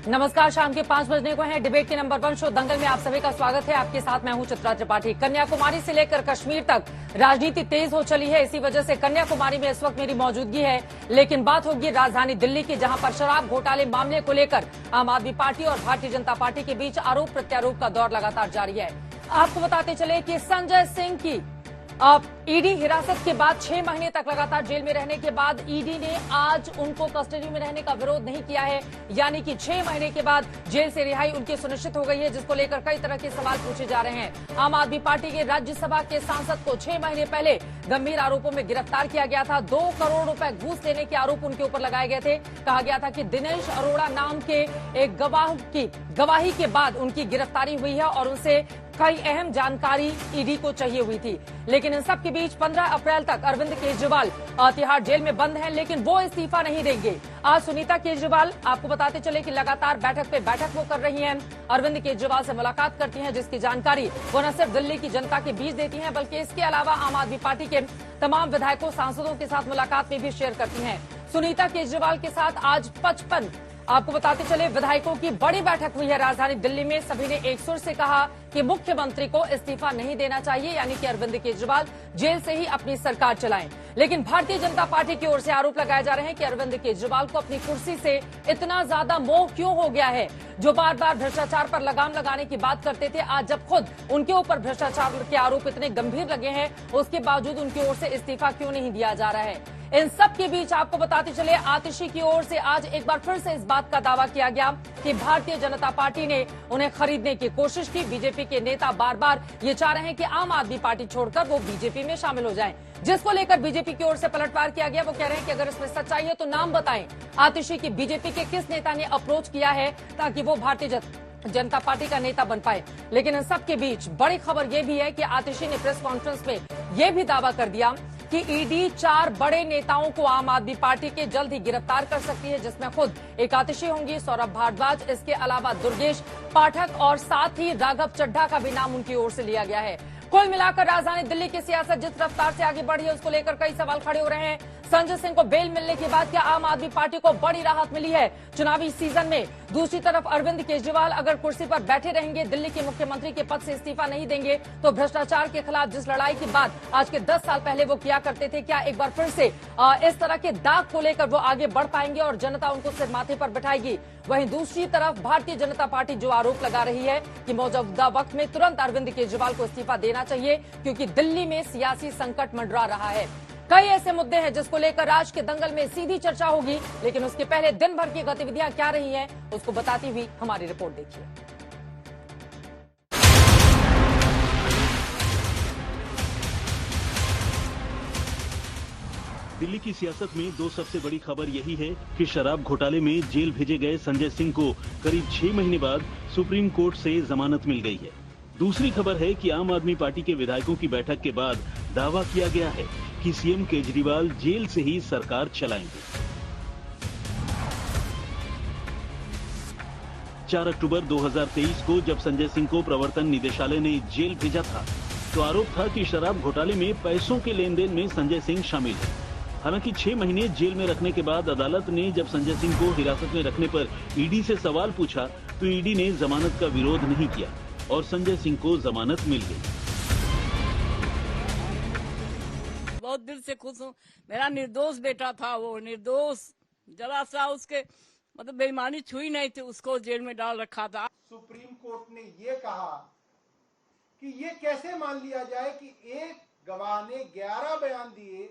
नमस्कार, शाम के 5 बजने को है। डिबेट के नंबर 1 शो दंगल में आप सभी का स्वागत है। आपके साथ मैं हूं चित्रा त्रिपाठी। कन्याकुमारी से लेकर कश्मीर तक राजनीति तेज हो चली है। इसी वजह से कन्याकुमारी में इस वक्त मेरी मौजूदगी है। लेकिन बात होगी राजधानी दिल्ली की, जहां पर शराब घोटाले मामले को लेकर आम आदमी पार्टी और भारतीय जनता पार्टी के बीच आरोप प्रत्यारोप का दौर लगातार जारी है। आपको बताते चले कि संजय सिंह की ईडी हिरासत के बाद 6 महीने तक लगातार जेल में रहने के बाद ईडी ने आज उनको कस्टडी में रहने का विरोध नहीं किया है। यानी कि 6 महीने के बाद जेल से रिहाई उनकी सुनिश्चित हो गई है, जिसको लेकर कई तरह के सवाल पूछे जा रहे हैं। आम आदमी पार्टी के राज्यसभा के सांसद को 6 महीने पहले गंभीर आरोपों में गिरफ्तार किया गया था। 2 करोड़ रुपए घूस लेने के आरोप उनके ऊपर लगाए गए थे। कहा गया था कि दिनेश अरोड़ा नाम के एक गवाह की गवाही के बाद उनकी गिरफ्तारी हुई है और उनसे कई अहम जानकारी ईडी को चाहिए हुई थी। लेकिन इन सब के बीच 15 अप्रैल तक अरविंद केजरीवाल तिहाड़ जेल में बंद हैं, लेकिन वो इस्तीफा नहीं देंगे। आज सुनीता केजरीवाल आपको बताते चले कि लगातार बैठक पे बैठक वो कर रही हैं। अरविंद केजरीवाल से मुलाकात करती हैं, जिसकी जानकारी वो न सिर्फ दिल्ली की जनता के बीच देती हैं, बल्कि इसके अलावा आम आदमी पार्टी के तमाम विधायकों सांसदों के साथ मुलाकात में भी शेयर करती हैं। सुनीता केजरीवाल के साथ आज 55 आपको बताते चले विधायकों की बड़ी बैठक हुई है राजधानी दिल्ली में। सभी ने एक सुर से कहा कि मुख्यमंत्री को इस्तीफा नहीं देना चाहिए, यानी कि अरविंद केजरीवाल जेल से ही अपनी सरकार चलाएं। लेकिन भारतीय जनता पार्टी की ओर से आरोप लगाए जा रहे हैं कि अरविंद केजरीवाल को अपनी कुर्सी से इतना ज्यादा मोह क्यों हो गया है, जो बार बार भ्रष्टाचार पर लगाम लगाने की बात करते थे। आज जब खुद उनके ऊपर भ्रष्टाचार के आरोप इतने गंभीर लगे हैं, उसके बावजूद उनकी ओर से इस्तीफा क्यों नहीं दिया जा रहा है। इन सब के बीच आपको बताते चले आतिशी की ओर से आज एक बार फिर से इस बात का दावा किया गया कि भारतीय जनता पार्टी ने उन्हें खरीदने की कोशिश की। बीजेपी के नेता बार बार ये चाह रहे हैं कि आम आदमी पार्टी छोड़कर वो बीजेपी में शामिल हो जाएं, जिसको लेकर बीजेपी की ओर से पलटवार किया गया। वो कह रहे हैं कि अगर इसमें सच्चाई है तो नाम बताएं आतिशी की बीजेपी के किस नेता ने अप्रोच किया है ताकि वो भारतीय जनता पार्टी का नेता बन पाए। लेकिन इन सब के बीच बड़ी खबर यह भी है कि आतिशी ने प्रेस कॉन्फ्रेंस में यह भी दावा कर दिया कि ईडी 4 बड़े नेताओं को आम आदमी पार्टी के जल्द ही गिरफ्तार कर सकती है, जिसमें खुद एक आतिशी होंगी, सौरभ भारद्वाज, इसके अलावा दुर्गेश पाठक और साथ ही राघव चड्ढा का भी नाम उनकी ओर से लिया गया है। कुल मिलाकर राजधानी दिल्ली की सियासत जिस रफ्तार से आगे बढ़ी है, उसको लेकर कई सवाल खड़े हो रहे हैं। संजय सिंह को बेल मिलने के बाद क्या आम आदमी पार्टी को बड़ी राहत मिली है चुनावी सीजन में? दूसरी तरफ अरविंद केजरीवाल अगर कुर्सी पर बैठे रहेंगे, दिल्ली के मुख्यमंत्री के पद से इस्तीफा नहीं देंगे, तो भ्रष्टाचार के खिलाफ जिस लड़ाई की बात आज के 10 साल पहले वो किया करते थे, क्या एक बार फिर से इस तरह के दाग को लेकर वो आगे बढ़ पाएंगे और जनता उनको सिर माथे पर बैठाएगी? वहीं दूसरी तरफ भारतीय जनता पार्टी जो आरोप लगा रही है कि मौजूदा वक्त में तुरंत अरविंद केजरीवाल को इस्तीफा देना चाहिए, क्योंकि दिल्ली में सियासी संकट मंडरा रहा है। कई ऐसे मुद्दे हैं जिसको लेकर आज के दंगल में सीधी चर्चा होगी, लेकिन उसके पहले दिन भर की गतिविधियां क्या रही हैं, उसको बताती हुई हमारी रिपोर्ट देखिए। दिल्ली की सियासत में 2 सबसे बड़ी खबर यही है कि शराब घोटाले में जेल भेजे गए संजय सिंह को करीब 6 महीने बाद सुप्रीम कोर्ट से जमानत मिल गई है। दूसरी खबर है कि आम आदमी पार्टी के विधायकों की बैठक के बाद दावा किया गया है कि सीएम केजरीवाल जेल से ही सरकार चलाएंगे। 4 अक्टूबर 2023 को जब संजय सिंह को प्रवर्तन निदेशालय ने जेल भेजा था, तो आरोप था कि शराब घोटाले में पैसों के लेन देन में संजय सिंह शामिल है। हालांकि 6 महीने जेल में रखने के बाद अदालत ने जब संजय सिंह को हिरासत में रखने पर ईडी से सवाल पूछा, तो ईडी ने जमानत का विरोध नहीं किया और संजय सिंह को जमानत मिल गई। बहुत दिल से खुश हूँ। मेरा निर्दोष बेटा था, वो निर्दोष, जरा सा उसके मतलब बेईमानी छुई नहीं थी, उसको जेल में डाल रखा था। सुप्रीम कोर्ट ने ये कहा कि ये कैसे मान लिया जाए कि एक गवाह ने 11 बयान दिए,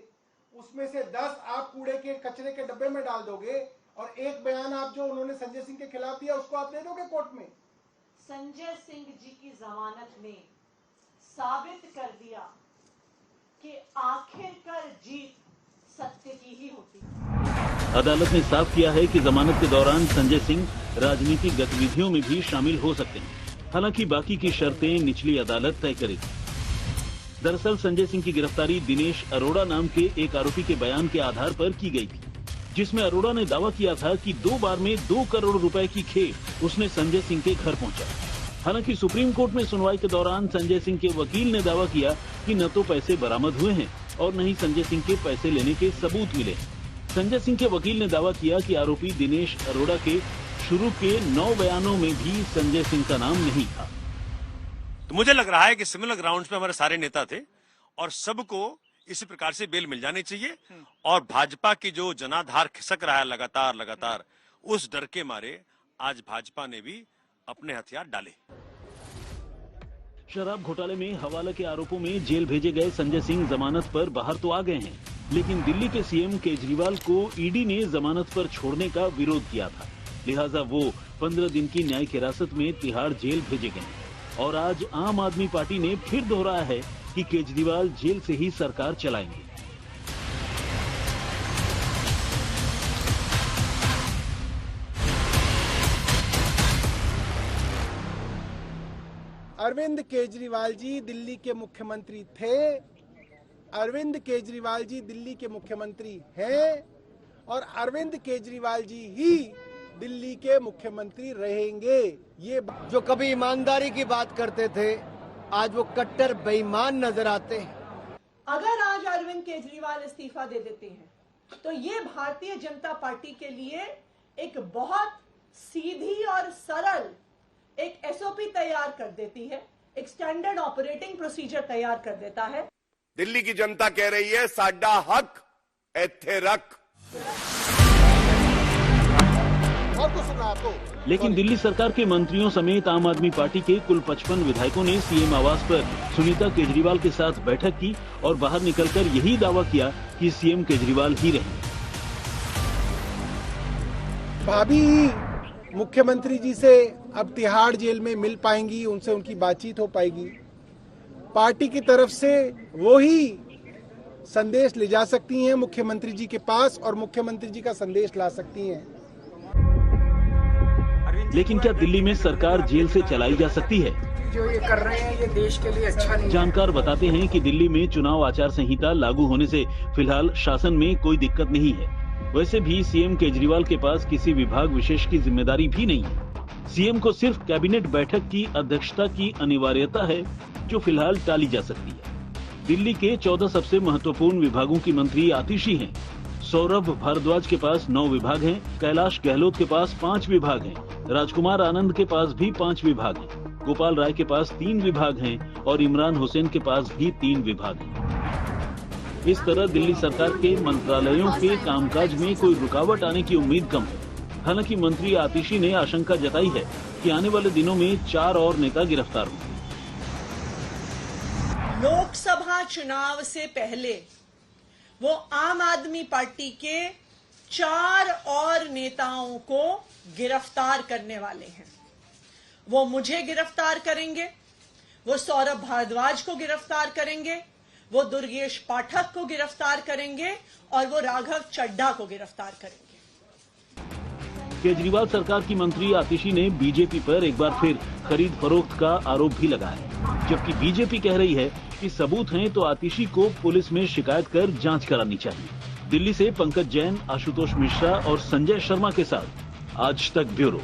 उसमें से 10 आप कूड़े के कचरे के डब्बे में डाल दोगे और एक बयान आप जो उन्होंने संजय सिंह के खिलाफ दिया उसको आप दे दोगे कोर्ट में। संजय सिंह जी की जमानत ने साबित कर दिया कि आखिरकार जीत सत्य की ही होती है। अदालत ने साफ किया है कि जमानत के दौरान संजय सिंह राजनीतिक गतिविधियों में भी शामिल हो सकते हैं। हालांकि बाकी की शर्तें निचली अदालत तय करेगी। दरअसल संजय सिंह की गिरफ्तारी दिनेश अरोड़ा नाम के एक आरोपी के बयान के आधार पर की गई थी, जिसमें अरोड़ा ने दावा किया था कि 2 बार में 2 करोड़ रुपए की खेप उसने संजय सिंह के घर पहुंचा। हालांकि सुप्रीम कोर्ट में सुनवाई के दौरान संजय सिंह के वकील ने दावा किया कि न तो पैसे बरामद हुए हैं और न ही संजय सिंह के पैसे लेने के सबूत मिले। संजय सिंह के वकील ने दावा किया कि आरोपी दिनेश अरोड़ा के शुरू के 9 बयानों में भी संजय सिंह का नाम नहीं था। तो मुझे लग रहा है कि सिमिलर ग्राउंड्स पे हमारे सारे नेता थे और सबको इसी प्रकार से बेल मिल जानी चाहिए। और भाजपा की जो जनाधार खिसक रहा है लगातार उस डर के मारे आज भाजपा ने भी अपने हथियार डाले। शराब घोटाले में हवाला के आरोपों में जेल भेजे गए संजय सिंह जमानत पर बाहर तो आ गए हैं, लेकिन दिल्ली के सीएम केजरीवाल को ईडी ने जमानत पर छोड़ने का विरोध किया था। लिहाजा वो 15 दिन की न्यायिक हिरासत में तिहाड़ जेल भेजे गए। और आज आम आदमी पार्टी ने फिर दोहराया है कि केजरीवाल जेल से ही सरकार चलाएंगे। अरविंद केजरीवाल जी दिल्ली के मुख्यमंत्री थे, अरविंद केजरीवाल जी दिल्ली के मुख्यमंत्री हैं और अरविंद केजरीवाल जी ही दिल्ली के मुख्यमंत्री रहेंगे। ये जो कभी ईमानदारी की बात करते थे आज वो कट्टर बेईमान नजर आते हैं। अगर आज अरविंद केजरीवाल इस्तीफा दे देते हैं तो ये भारतीय जनता पार्टी के लिए एक बहुत सीधी और सरल एक एसओपी तैयार कर देती है, एक स्टैंडर्ड ऑपरेटिंग प्रोसीजर तैयार कर देता है। दिल्ली की जनता कह रही है साडा हक इत्थे रख। और कुछ सुना आपको? लेकिन दिल्ली सरकार के मंत्रियों समेत आम आदमी पार्टी के कुल 55 विधायकों ने सीएम आवास पर सुनीता केजरीवाल के साथ बैठक की और बाहर निकलकर यही दावा किया कि सीएम केजरीवाल ही रहेंगे। भाभी मुख्यमंत्री जी से अब तिहाड़ जेल में मिल पाएंगी, उनसे उनकी बातचीत हो पाएगी। पार्टी की तरफ से वो ही संदेश ले जा सकती हैं मुख्यमंत्री जी के पास और मुख्यमंत्री जी का संदेश ला सकती हैं। लेकिन क्या दिल्ली में सरकार जेल से चलाई जा सकती है? जो ये कर रहे हैं ये देश के लिए अच्छा नहीं। जानकार बताते हैं कि दिल्ली में चुनाव आचार संहिता लागू होने से फिलहाल शासन में कोई दिक्कत नहीं है। वैसे भी सीएम केजरीवाल के पास किसी विभाग विशेष की जिम्मेदारी भी नहीं है। सीएम को सिर्फ कैबिनेट बैठक की अध्यक्षता की अनिवार्यता है, जो फिलहाल टाली जा सकती है। दिल्ली के 14 सबसे महत्वपूर्ण विभागों की मंत्री आतिशी हैं। सौरभ भारद्वाज के पास 9 विभाग हैं, कैलाश गहलोत के पास 5 विभाग हैं, राजकुमार आनंद के पास भी 5 विभाग हैं, गोपाल राय के पास 3 विभाग हैं और इमरान हुसैन के पास भी 3 विभाग हैं। इस तरह दिल्ली सरकार के मंत्रालयों के कामकाज में कोई रुकावट आने की उम्मीद कम है। हालांकि मंत्री आतिशी ने आशंका जताई है कि आने वाले दिनों में 4 और नेता गिरफ्तार होंगे। लोकसभा चुनाव से पहले वो आम आदमी पार्टी के 4 और नेताओं को गिरफ्तार करने वाले हैं। वो मुझे गिरफ्तार करेंगे, वो सौरभ भारद्वाज को गिरफ्तार करेंगे, वो दुर्गेश पाठक को गिरफ्तार करेंगे और वो राघव चड्ढा को गिरफ्तार करेंगे। केजरीवाल सरकार की मंत्री आतिशी ने बीजेपी पर एक बार फिर खरीद फरोख्त का आरोप भी लगाया, जबकि बीजेपी कह रही है कि सबूत हैं तो आतिशी को पुलिस में शिकायत कर जांच करानी चाहिए। दिल्ली से पंकज जैन, आशुतोष मिश्रा और संजय शर्मा के साथ आज तक ब्यूरो।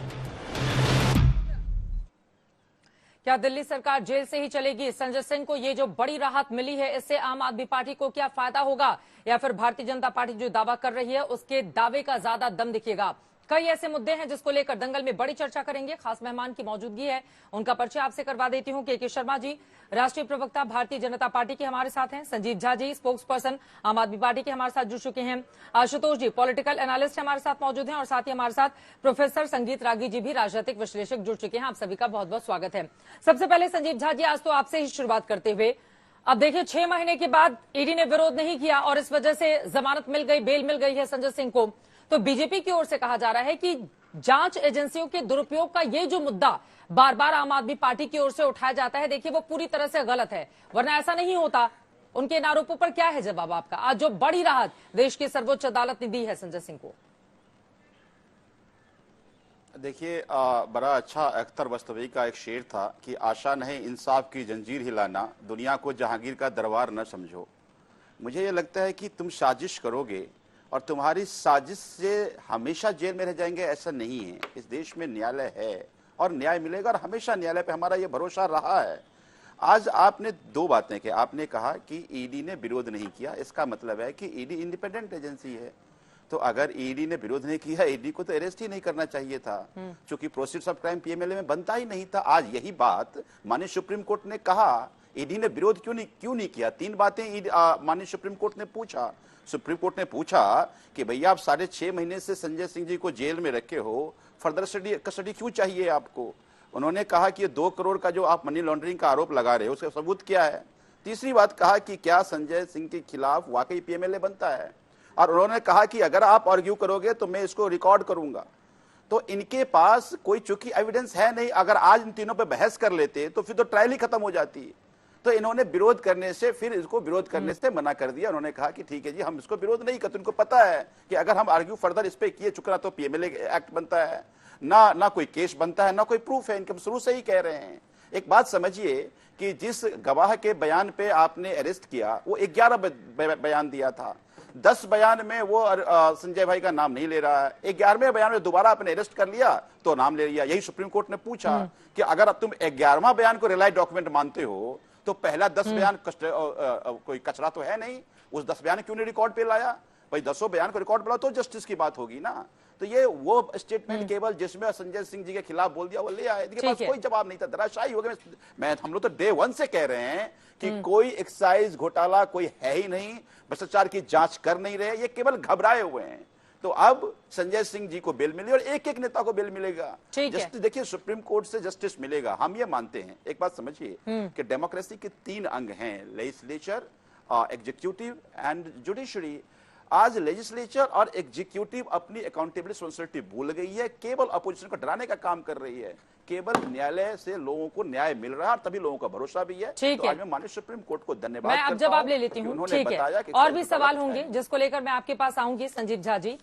क्या दिल्ली सरकार जेल से ही चलेगी? संजय सिंह को ये जो बड़ी राहत मिली है, इससे आम आदमी पार्टी को क्या फायदा होगा, या फिर भारतीय जनता पार्टी जो दावा कर रही है उसके दावे का ज्यादा दम दिखेगा? कई ऐसे मुद्दे हैं जिसको लेकर दंगल में बड़ी चर्चा करेंगे। खास मेहमान की मौजूदगी है, उनका परिचय आपसे करवा देती हूं। के शर्मा जी, राष्ट्रीय प्रवक्ता भारतीय जनता पार्टी के हमारे साथ हैं। संजीव झा जी, स्पोक्स पर्सन आम आदमी पार्टी के हमारे साथ जुड़ चुके हैं। आशुतोष जी, पॉलिटिकल एनालिस्ट हमारे साथ मौजूद हैं और साथ ही हमारे साथ प्रोफेसर संगीत रागी जी भी राजनीतिक विश्लेषक जुड़ चुके हैं। आप सभी का बहुत बहुत स्वागत है। सबसे पहले संजीव झा जी, आज तो आपसे ही शुरुआत करते हुए, अब देखिए 6 महीने के बाद ईडी ने विरोध नहीं किया और इस वजह से जमानत मिल गई, बेल मिल गई है संजय सिंह को। तो बीजेपी की ओर से कहा जा रहा है कि जांच एजेंसियों के दुरुपयोग का ये जो मुद्दा बार बार आम आदमी पार्टी की ओर से उठाया जाता है, देखिए वो पूरी तरह से गलत है, वरना ऐसा नहीं होता। उनके इन आरोपों पर क्या है जवाब आपका? आज जो बड़ी राहत देश की सर्वोच्च अदालत ने दी है संजय सिंह को। देखिए, बड़ा अच्छा अख्तर बस्तवी का एक शेर था कि आशा नहीं इंसाफ की जंजीर हिलाना, दुनिया को जहांगीर का दरबार न समझो। मुझे ये लगता है कि तुम साजिश करोगे और तुम्हारी साजिश से हमेशा जेल में रह जाएंगे, ऐसा नहीं है। इस देश में न्यायालय है और न्याय मिलेगा और हमेशा न्यायालय पे हमारा ये भरोसा रहा है। आज आपने 2 बातें की। आपने कहा कि ईडी ने विरोध नहीं किया, इसका मतलब है कि ईडी इंडिपेंडेंट एजेंसी है। तो अगर ईडी ने विरोध नहीं किया, ईडी को तो अरेस्ट ही नहीं करना चाहिए था, क्योंकि प्रोसीड्स ऑफ क्राइम पीएमएलए में बनता ही नहीं था। आज यही बात माननीय सुप्रीम कोर्ट ने कहा, ईडी ने विरोध क्यों नहीं किया। 3 बातें माननीय सुप्रीम कोर्ट ने पूछा। सुप्रीम कोर्ट ने पूछा कि भैया आप 6.5 महीने से संजय सिंह जी को जेल में रखे हो, फर्दर कस्टडी क्यों चाहिए आपको। उन्होंने कहा कि ये 2 करोड़ का जो आप मनी लॉन्ड्रिंग का आरोप लगा रहे हो उसका सबूत क्या है। तीसरी बात कहा कि क्या संजय सिंह के खिलाफ वाकई पीएमएलए बनता है, और उन्होंने कहा कि अगर आप आर्ग्यू करोगे तो मैं इसको रिकॉर्ड करूंगा। तो इनके पास कोई चूंकि एविडेंस है नहीं, अगर आज इन तीनों पे बहस कर लेते तो फिर तो ट्रायल ही खत्म हो जाती। तो इन्होंने विरोध करने से, फिर इसको विरोध करने से मना कर दिया। उन्होंने कहा कि ठीक है जी, हम इसको विरोध नहीं करते। उनको पता है कि अगर हम आर्ग्यू फर्दर इस पे किए चुका तो पीएमएलए एक्ट बनता है, ना कोई केस बनता है, ना कोई प्रूफ है। इनके शुरू से ही कह रहे हैं। एक बात समझिए कि जिस गवाह के बयान पे आपने अरेस्ट किया वो 11 बयान दिया था। 10 बयान में वो संजय भाई का नाम नहीं ले रहा है। 11वें बयान में दोबारा आपने अरेस्ट कर लिया तो नाम ले लिया। यही सुप्रीम कोर्ट ने पूछा कि अगर अब तुम 11वां बयान को रिलाइड डॉक्यूमेंट मानते हो तो पहला 10 बयान कोई कचरा तो है नहीं, उस 10 बयान क्यों नहीं रिकॉर्ड पे लाया। भाई 10 बयान को रिकॉर्ड पे लाओ तो जस्टिस की बात होगी ना। तो ये वो स्टेटमेंट केवल जिसमें संजय सिंह जी के खिलाफ बोल दिया वो ले आए, इनके पास कोई जवाब नहीं था, धराशायी हो गए। हम लोग तो डे 1 से कह रहे हैं कि कोई एक्साइज घोटाला कोई है ही नहीं, भ्रष्टाचार की जांच कर नहीं रहे, ये केवल घबराए हुए हैं। तो अब संजय सिंह जी को बेल मिली और एक नेता को बेल मिलेगा। जस्टिस देखिए, सुप्रीम कोर्ट से जस्टिस मिलेगा, हम ये मानते हैं। एक बात समझिए कि डेमोक्रेसी के 3 अंग हैं, लेजिस्लेचर, एग्जीक्यूटिव एंड जुडिशरी। आज लेजिस्लेचर और एग्जीक्यूटिव अपनी अकाउंटेबिलिटी रिस्पांसिबिलिटी भूल गई है, केवल अपोजिशन को डराने का काम कर रही है। केवल न्यायालय से लोगों को न्याय मिल रहा है और तभी लोगों का भरोसा भी है। ठीक तो है, आज मैं माननीय सुप्रीम कोर्ट को धन्यवाद मैं अब जवाब ले लेती हूँ। ठीक है, और भी सवाल होंगे जिसको लेकर मैं आपके पास आऊंगी। संजीव झा जी,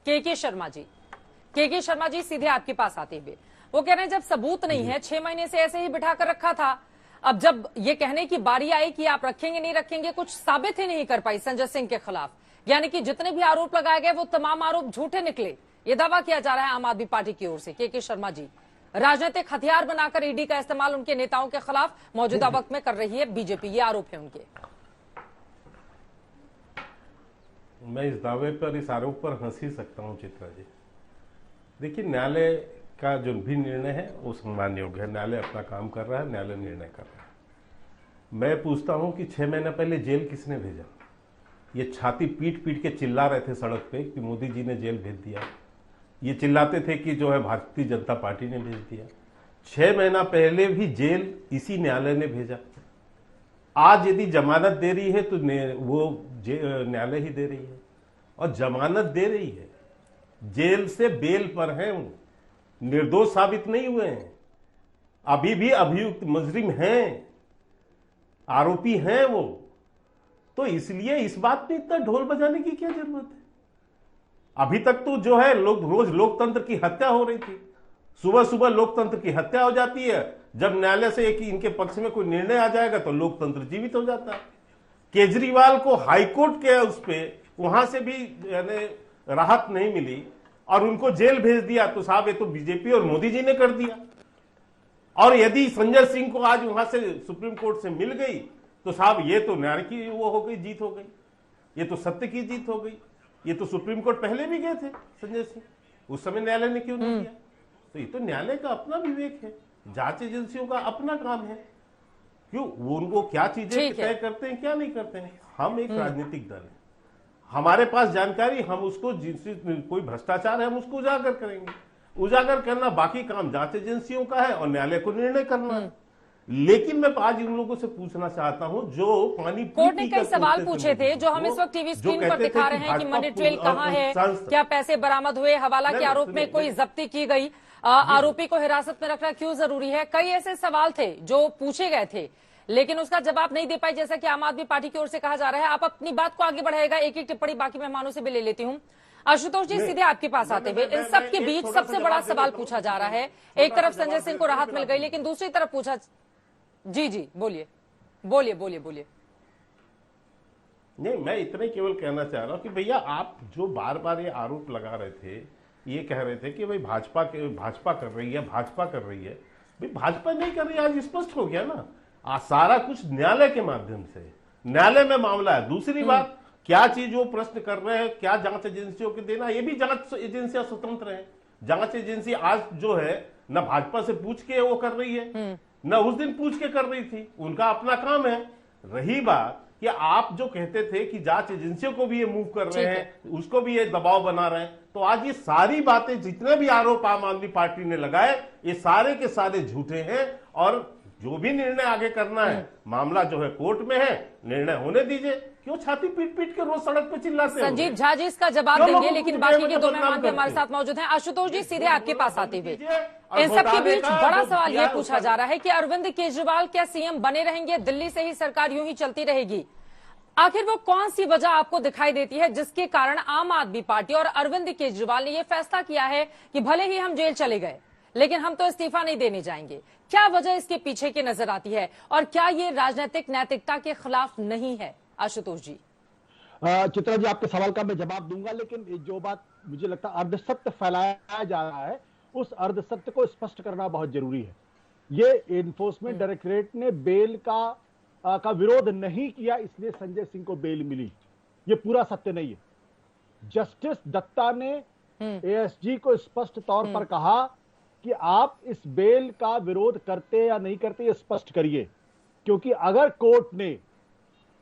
के शर्मा जी सीधे आपके पास आते हुए वो कह रहे हैं जब सबूत नहीं है, 6 महीने से ऐसे ही बिठा कर रखा था, अब जब ये कहने की बारी आई कि आप रखेंगे नहीं रखेंगे, कुछ साबित ही नहीं कर पाई संजय सिंह के खिलाफ, यानी कि जितने भी आरोप लगाए गए वो तमाम आरोप झूठे निकले, ये दावा किया जा रहा है आम आदमी पार्टी की ओर से। के शर्मा जी, राजनीतिक हथियार बनाकर ईडी का इस्तेमाल उनके नेताओं के खिलाफ मौजूदा वक्त में कर रही है बीजेपी, ये आरोप है उनके। मैं इस दावे पर, इस आरोप पर हंस ही सकता हूं चित्रा जी। देखिए, न्यायालय का जो भी निर्णय है वो सम्मान योग्य है। न्यायालय अपना काम कर रहा है, न्यायालय निर्णय कर रहा है। मैं पूछता हूं कि 6 महीने पहले जेल किसने भेजा। ये छाती पीट पीट के चिल्ला रहे थे सड़क पे कि मोदी जी ने जेल भेज दिया। ये चिल्लाते थे कि जो है भारतीय जनता पार्टी ने भेज दिया। 6 महीना पहले भी जेल इसी न्यायालय ने भेजा। आज यदि जमानत दे रही है तो वो न्यायालय ही दे रही है, और जमानत दे रही है, जेल से बेल पर हैं, निर्दोष साबित नहीं हुए हैं, अभी भी अभियुक्त मुजरिम हैं, आरोपी हैं वो। तो इसलिए इस बात में इतना ढोल बजाने की क्या जरूरत है। अभी तक तो जो है रोज लोकतंत्र की हत्या हो रही थी। सुबह सुबह लोकतंत्र की हत्या हो जाती है, जब न्यायालय से एक इनके पक्ष में कोई निर्णय आ जाएगा तो लोकतंत्र जीवित हो जाता है। केजरीवाल को हाईकोर्ट के उस पे वहां से भी राहत नहीं मिली और उनको जेल भेज दिया, तो साहब ये तो बीजेपी और मोदी जी ने कर दिया। और यदि संजय सिंह को आज वहां से सुप्रीम कोर्ट से मिल गई तो साहब ये तो न्याय की वो हो गई, जीत हो गई, ये तो सत्य की जीत हो गई। ये तो सुप्रीम कोर्ट पहले भी गए थे संजय सिंह, उस समय न्यायालय ने क्यों नहीं किया। तो ये तो न्यायालय का अपना विवेक है, जांच एजेंसियों का अपना काम है, क्यों वो उनको क्या चीजें तय करते हैं क्या नहीं करते हैं। हम एक राजनीतिक दल है, हमारे पास जानकारी, हम उसको जिनसे कोई भ्रष्टाचार है हम उसको उजागर करेंगे। उजागर करना बाकी काम जांच एजेंसियों का है और न्यायालय को निर्णय करना है। लेकिन मैं आज इन लोगों से पूछना चाहता हूं जो पानी कोर्ट ने कई सवाल पूछे थे जो हम इस वक्त टीवी स्क्रीन पर दिखा रहे हैं कि मनी ट्रेल कहां है, क्या पैसे बरामद हुए, हवाला के आरोप में कोई जब्ती की गई, आरोपी को हिरासत में रखना क्यों जरूरी है, कई ऐसे सवाल थे जो पूछे गए थे लेकिन उसका जवाब नहीं दे पाई, जैसा कि आम आदमी पार्टी की ओर से कहा जा रहा है। आप अपनी बात को आगे बढ़ाएगा, एक एक टिप्पणी बाकी मेहमानों से भी ले लेती हूं। आशुतोष जी, सीधे आपके पास आते हुए, इन सब के बीच सबसे बड़ा सवाल पूछा जा रहा है, एक तरफ संजय सिंह को राहत मिल गई लेकिन दूसरी तरफ पूछा, जी बोलिए बोलिए बोलिए बोलिए। नहीं, मैं इतना केवल कहना चाह रहा हूं कि भैया आप जो बार बार ये आरोप लगा रहे थे, ये कह रहे थे कि भाई भाजपा कर रही है, भाजपा कर रही है, भाई भाजपा नहीं कर रही है, आज स्पष्ट हो गया ना। सारा कुछ न्यायालय के माध्यम से, न्यायालय में मामला है। दूसरी बात, क्या चीज वो प्रश्न कर रहे हैं, क्या जांच एजेंसियों को देना, ये भी जांच एजेंसियां स्वतंत्र हैं। जांच एजेंसी आज जो है न भाजपा से पूछ के वो कर रही है, न उस दिन पूछ के कर रही थी, उनका अपना काम है। रही बात कि आप जो कहते थे कि जांच एजेंसियों को भी ये मूव कर रहे हैं, उसको भी ये दबाव बना रहे हैं, तो आज ये सारी बातें, जितने भी आरोप आम आदमी पार्टी ने लगाए, ये सारे के सारे झूठे हैं। और जो भी निर्णय आगे करना है, मामला जो है कोर्ट में है, निर्णय होने दीजिए। क्यों छाती पीट पीट के रोज सड़क पे चिल्लाते हैं? संजीव झा जी इसका जवाब देंगे, लेकिन बाकी के दो मेहमान भी हमारे साथ मौजूद हैं। आशुतोष जी, सीधे आपके पास आते हुए इन सबके बीच बड़ा सवाल ये पूछा जा रहा है कि अरविंद केजरीवाल क्या सीएम बने रहेंगे, दिल्ली से ही सरकार यूं ही चलती रहेगी? आखिर वो कौन सी वजह आपको दिखाई देती है जिसके कारण आम आदमी पार्टी और अरविंद केजरीवाल ने यह फैसला किया है कि भले ही हम जेल चले गए लेकिन हम तो इस्तीफा नहीं देने जाएंगे? क्या वजह इसके पीछे की नजर आती है और क्या ये राजनीतिक नैतिकता के खिलाफ नहीं है? आशुतोष जी। चित्रा जी, आपके सवाल का मैं जवाब दूंगा, लेकिन जो बात मुझे लगता है अर्धसत्य फैलाया जा रहा है, उस अर्धसत्य को स्पष्ट करना बहुत जरूरी है। ये एनफोर्समेंट डायरेक्टरेट ने बेल का विरोध नहीं किया इसलिए संजय सिंह को बेल मिली, ये पूरा सत्य नहीं है। जस्टिस दत्ता ने एएसजी को स्पष्ट तौर पर कहा कि आप इस बेल का विरोध करते या नहीं करते ये स्पष्ट करिए, क्योंकि अगर कोर्ट ने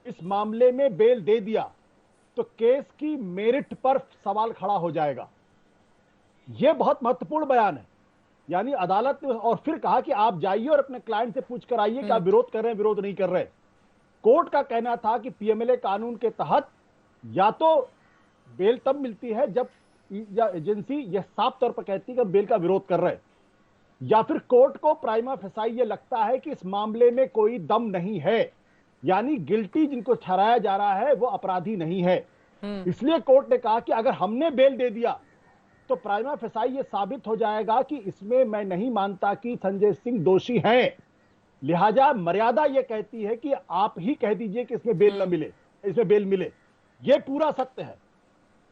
इस मामले में बेल दे दिया तो केस की मेरिट पर सवाल खड़ा हो जाएगा। यह बहुत महत्वपूर्ण बयान है। यानी अदालत ने और फिर कहा कि आप जाइए और अपने क्लाइंट से पूछ कर आइए कि आप विरोध कर रहे हैं, विरोध नहीं कर रहे। कोर्ट का कहना था कि पीएमएलए कानून के तहत या तो बेल तब मिलती है जब एजेंसी यह साफ तौर पर कहती है कि बेल का विरोध कर रहे, या फिर कोर्ट को प्राइमा फेसाई ये लगता है कि इस मामले में कोई दम नहीं है, यानी गिल्टी जिनको ठहराया जा रहा है वो अपराधी नहीं है। इसलिए कोर्ट ने कहा कि अगर हमने बेल दे दिया तो प्राइमा फेसाई ये साबित हो जाएगा कि इसमें मैं नहीं मानता कि संजय सिंह दोषी हैं, लिहाजा मर्यादा ये कहती है कि आप ही कह दीजिए कि इसमें बेल न मिले, इसमें बेल मिले। ये पूरा सत्य है।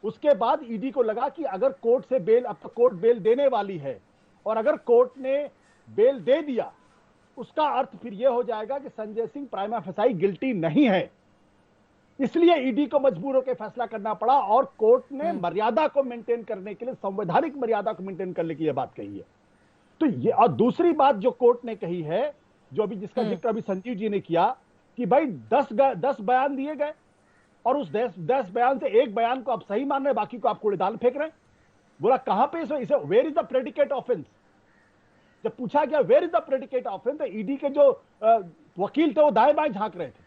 उसके बाद ईडी को लगा कि अगर कोर्ट से बेल, अब तो कोर्ट बेल देने वाली है, और अगर कोर्ट ने बेल दे दिया उसका अर्थ फिर यह हो जाएगा कि Sanjay Singh prima facie guilty नहीं है। इसलिए ईडी को मजबूर होकर फैसला करना पड़ा और कोर्ट ने मर्यादा को मेंटेन करने के लिए, संवैधानिक मर्यादा को मेंटेन करने की यह बात कही है। तो ये, और दूसरी बात जो कोर्ट ने कही है, जो अभी जिसका जिक्र अभी संजीव जी ने किया, कि भाई 10 बयान दिए गए और उस 10 बयान से एक बयान को आप सही मान रहे हैं, बाकी को आप कूड़ेदान फेंक रहे हैं। बोला कहां पे इसे where is the predicate offence? जब पूछा गया where is the predicate offence, तो ईडी के जो वकील थे वो दाएं बाएं झांक रहे थे।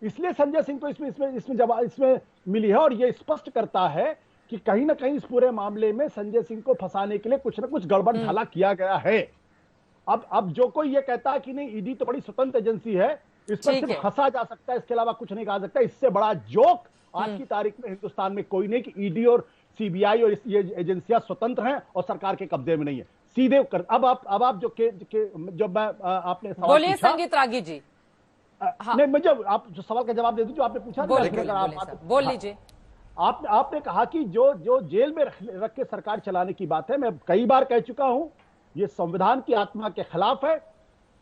इसलिए संजय सिंह को इसमें मिली है, और यह स्पष्ट करता है कि कहीं ना कहीं इस पूरे मामले में संजय सिंह को फंसाने के लिए कुछ ना कुछ गड़बड़ ढाला किया गया है। अब जो कोई ये कहता है कि नहीं ईडी तो बड़ी स्वतंत्र एजेंसी है, इस पर सिर्फ हंसा जा सकता है, इसके अलावा कुछ नहीं कहा सकता। इससे बड़ा जोक आज की तारीख में हिंदुस्तान में कोई नहीं कि ईडी और सीबीआई और ये एजेंसियां स्वतंत्र हैं और सरकार के कब्जे में नहीं है। सीधे कर अब आप जो मैं आपने सवाल बोलिए संगीत रागी जी। हाँ। नहीं, मुझे आप जो सवाल का जवाब दे दीजिए जो आपने पूछा। बोल लीजिए। आपने कहा कि जो जेल में रख के सरकार चलाने की बात है, मैं कई बार कह चुका हूं ये संविधान की आत्मा के खिलाफ है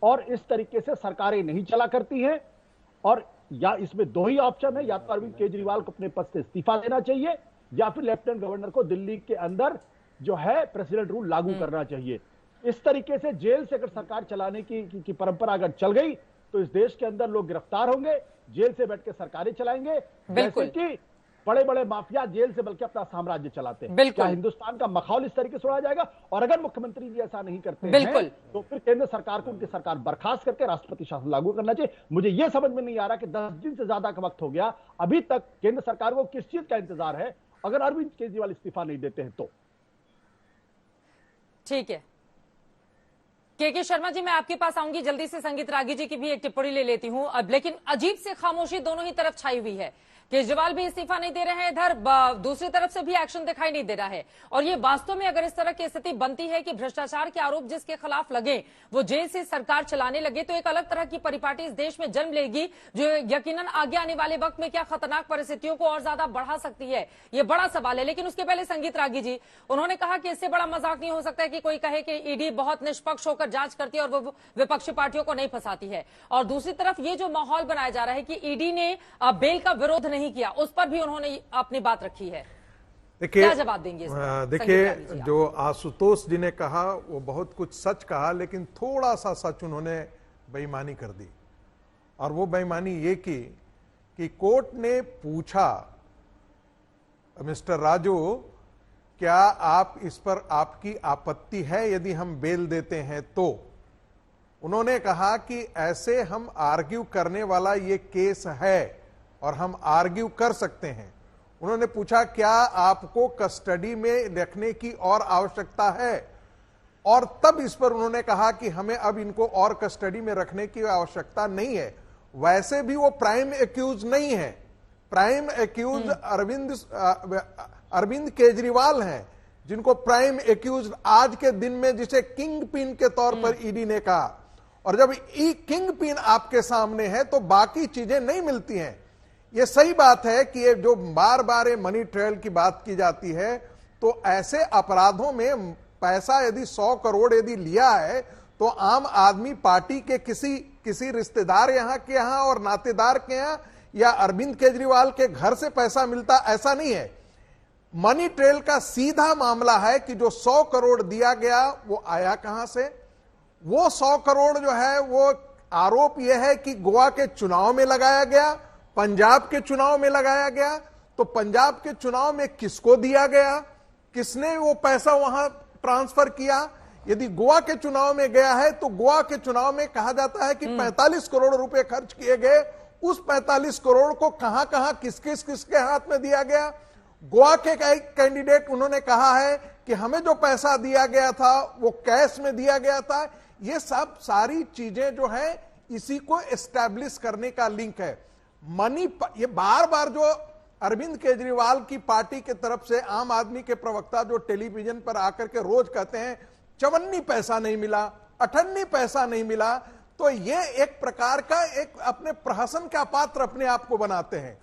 और इस तरीके से सरकारें नहीं चला करती हैं। और या इसमें दो ही ऑप्शन है, या तो अरविंद केजरीवाल को अपने पद से इस्तीफा देना चाहिए या फिर लेफ्टिनेंट गवर्नर को दिल्ली के अंदर जो है प्रेसिडेंट रूल लागू करना चाहिए। इस तरीके से जेल से अगर सरकार चलाने की परंपरा अगर चल गई तो इस देश के अंदर लोग गिरफ्तार होंगे, जेल से बैठ के सरकारें चलाएंगे, जैसे कि बड़े बड़े माफिया जेल से बल्कि अपना साम्राज्य चलाते हैं। क्या हिंदुस्तान का मखौल इस तरीके से उड़ा जाएगा? और अगर मुख्यमंत्री जी ऐसा नहीं करते हैं तो फिर केंद्र सरकार को उनकी सरकार बर्खास्त करके राष्ट्रपति शासन लागू करना चाहिए। मुझे यह समझ में नहीं आ रहा कि 10 दिन से ज्यादा का वक्त हो गया, अभी तक केंद्र सरकार को किस चीज का इंतजार है अगर अरविंद केजरीवाल इस्तीफा नहीं देते हैं तो। ठीक है के शर्मा जी, मैं आपके पास आऊंगी जल्दी से। संगीत रागी जी की भी एक टिप्पणी ले लेती हूं अब, लेकिन अजीब से खामोशी दोनों ही तरफ छाई हुई है। केजरीवाल भी इस्तीफा नहीं दे रहे हैं, इधर दूसरी तरफ से भी एक्शन दिखाई नहीं दे रहा है। और ये वास्तव में अगर इस तरह की स्थिति बनती है कि भ्रष्टाचार के आरोप जिसके खिलाफ लगे वो जेल से सरकार चलाने लगे, तो एक अलग तरह की परिपाटी इस देश में जन्म लेगी जो यकीनन आगे आने वाले वक्त में क्या खतरनाक परिस्थितियों को और ज्यादा बढ़ा सकती है। ये बड़ा सवाल है। लेकिन उसके पहले संगीत रागी जी, उन्होंने कहा कि इससे बड़ा मजाक नहीं हो सकता है कि कोई कहे कि ईडी बहुत निष्पक्ष होकर जांच करती है और वो विपक्षी पार्टियों को नहीं फंसाती है। और दूसरी तरफ ये जो माहौल बनाया जा रहा है कि ईडी ने बेल का विरोध नहीं नहीं किया, उस पर भी उन्होंने अपनी बात रखी है। देखिए, क्या जवाब देंगे इस पर? देखिए, संगीता जी, जो आशुतोष जी ने कहा वो बहुत कुछ सच कहा, लेकिन थोड़ा सा सच उन्होंने बेईमानी कर दी। और वो बेईमानी ये की कि कोर्ट ने पूछा, मिस्टर राजू क्या आप इस पर आपकी आपत्ति है यदि हम बेल देते हैं? तो उन्होंने कहा कि ऐसे हम आर्ग्यू करने वाला ये केस है और हम आर्ग्यू कर सकते हैं। उन्होंने पूछा क्या आपको कस्टडी में रखने की और आवश्यकता है, और तब इस पर उन्होंने कहा कि हमें अब इनको और कस्टडी में रखने की आवश्यकता नहीं है। वैसे भी वो प्राइम एक्यूज नहीं है, प्राइम एक्यूज अरविंद केजरीवाल हैं, जिनको प्राइम एक्यूज आज के दिन में जिसे किंग पिन के तौर पर ईडी ने कहा। और जब किंग पिन आपके सामने है तो बाकी चीजें नहीं मिलती हैं। ये सही बात है कि ये जो बार बार मनी ट्रेल की बात की जाती है, तो ऐसे अपराधों में पैसा यदि 100 करोड़ यदि लिया है तो आम आदमी पार्टी के किसी रिश्तेदार यहां के यहां और नातेदार के यहां या अरविंद केजरीवाल के घर से पैसा मिलता, ऐसा नहीं है। मनी ट्रेल का सीधा मामला है कि जो 100 करोड़ दिया गया वो आया कहां से। वो 100 करोड़ जो है वो आरोप यह है कि गोवा के चुनाव में लगाया गया, पंजाब के चुनाव में लगाया गया। तो पंजाब के चुनाव में किसको दिया गया, किसने वो पैसा वहां ट्रांसफर किया? यदि गोवा के चुनाव में गया है तो गोवा के चुनाव में कहा जाता है कि 45 करोड़ रुपए खर्च किए गए। उस 45 करोड़ को कहां कहां किसके हाथ में दिया गया? गोवा के कैंडिडेट उन्होंने कहा है कि हमें जो पैसा दिया गया था वो कैश में दिया गया था। ये सब सारी चीजें जो है इसी को एस्टैब्लिश करने का लिंक है। ये बार बार जो अरविंद केजरीवाल की पार्टी के तरफ से आम आदमी के प्रवक्ता जो टेलीविजन पर आकर के रोज कहते हैं 54 पैसा नहीं मिला, 58 पैसा नहीं मिला, तो ये एक प्रकार का एक अपने प्रहसन का पात्र अपने आप को बनाते हैं।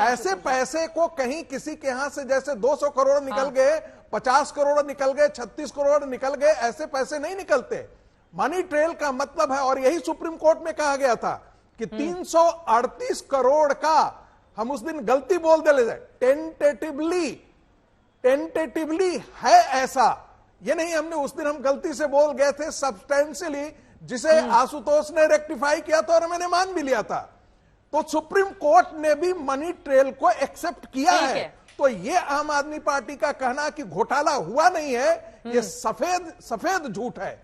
ऐसे पैसे को कहीं किसी के यहां से जैसे 200 करोड़ निकल गए, 50 करोड़ निकल गए, 36 करोड़ निकल गए, ऐसे पैसे नहीं निकलते। मनी ट्रेल का मतलब है, और यही सुप्रीम कोर्ट में कहा गया था कि 338 करोड़ का हम उस दिन गलती बोल दे, टेंटेटिवली है ऐसा, ये नहीं हमने उस दिन हम गलती से बोल गए थे, सब्सटेंशियली जिसे आशुतोष ने रेक्टिफाई किया था और मैंने मान भी लिया था। तो सुप्रीम कोर्ट ने भी मनी ट्रेल को एक्सेप्ट किया है। तो ये आम आदमी पार्टी का कहना कि घोटाला हुआ नहीं है, ये सफेद झूठ है।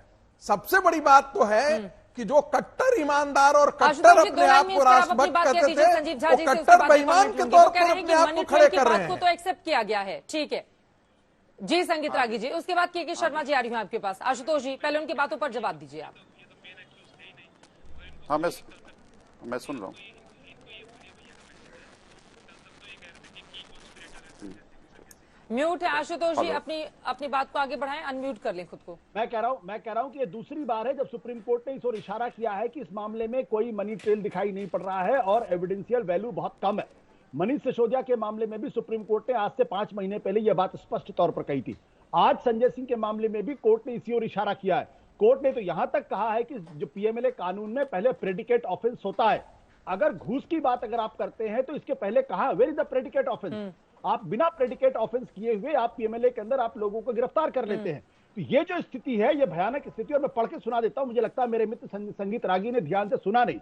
सबसे बड़ी बात तो है कि जो कट्टर ईमानदार और कट्टर अपने आप को राष्ट्रभक्त कहते थे, वो कट्टर बेईमान के तौर पर अपने आप को खड़े कर रहे हैं। तो एक्सेप्ट किया गया है, ठीक है जी। संगीत रागी जी, उसके बाद के शर्मा जी आ रही हूं आपके पास। आशुतोष जी, पहले उनकी बातों पर जवाब दीजिए आप। हाँ, मैं सुन रहा हूं। म्यूट है आशुतोष जी, अपनी बात को आगे बढ़ाएं, अनम्यूट कर लें खुद को। मैं कह रहा हूं कि ये दूसरी बार है जब सुप्रीम कोर्ट ने इस ओर इशारा किया है कि इस मामले में कोई मनी ट्रेल दिखाई नहीं पड़ रहा है और एविडेंशियल वैल्यू बहुत कम है। मनीष सिसोदिया के मामले में भी सुप्रीम कोर्ट ने आज से 5 महीने पहले यह बात स्पष्ट तौर पर कही थी। आज संजय सिंह के मामले में भी कोर्ट ने इसी ओर इशारा किया है। कोर्ट ने तो यहां तक कहा है कि जो पीएमएलए कानून में पहले प्रेडिकेट ऑफेंस होता है, अगर घूस की बात अगर आप करते हैं तो इसके पहले कहा where is the predicate offence. आप बिना प्रेडिकेट ऑफेंस किए हुए आप पीएमएलए के अंदर आप लोगों को गिरफ्तार कर लेते हैं। तो ये जो स्थिति है ये भयानक स्थिति, और मैं पढ़ के सुना देता हूं, मुझे लगता है मेरे मित्र संगीत रागी ने ध्यान से सुना नहीं।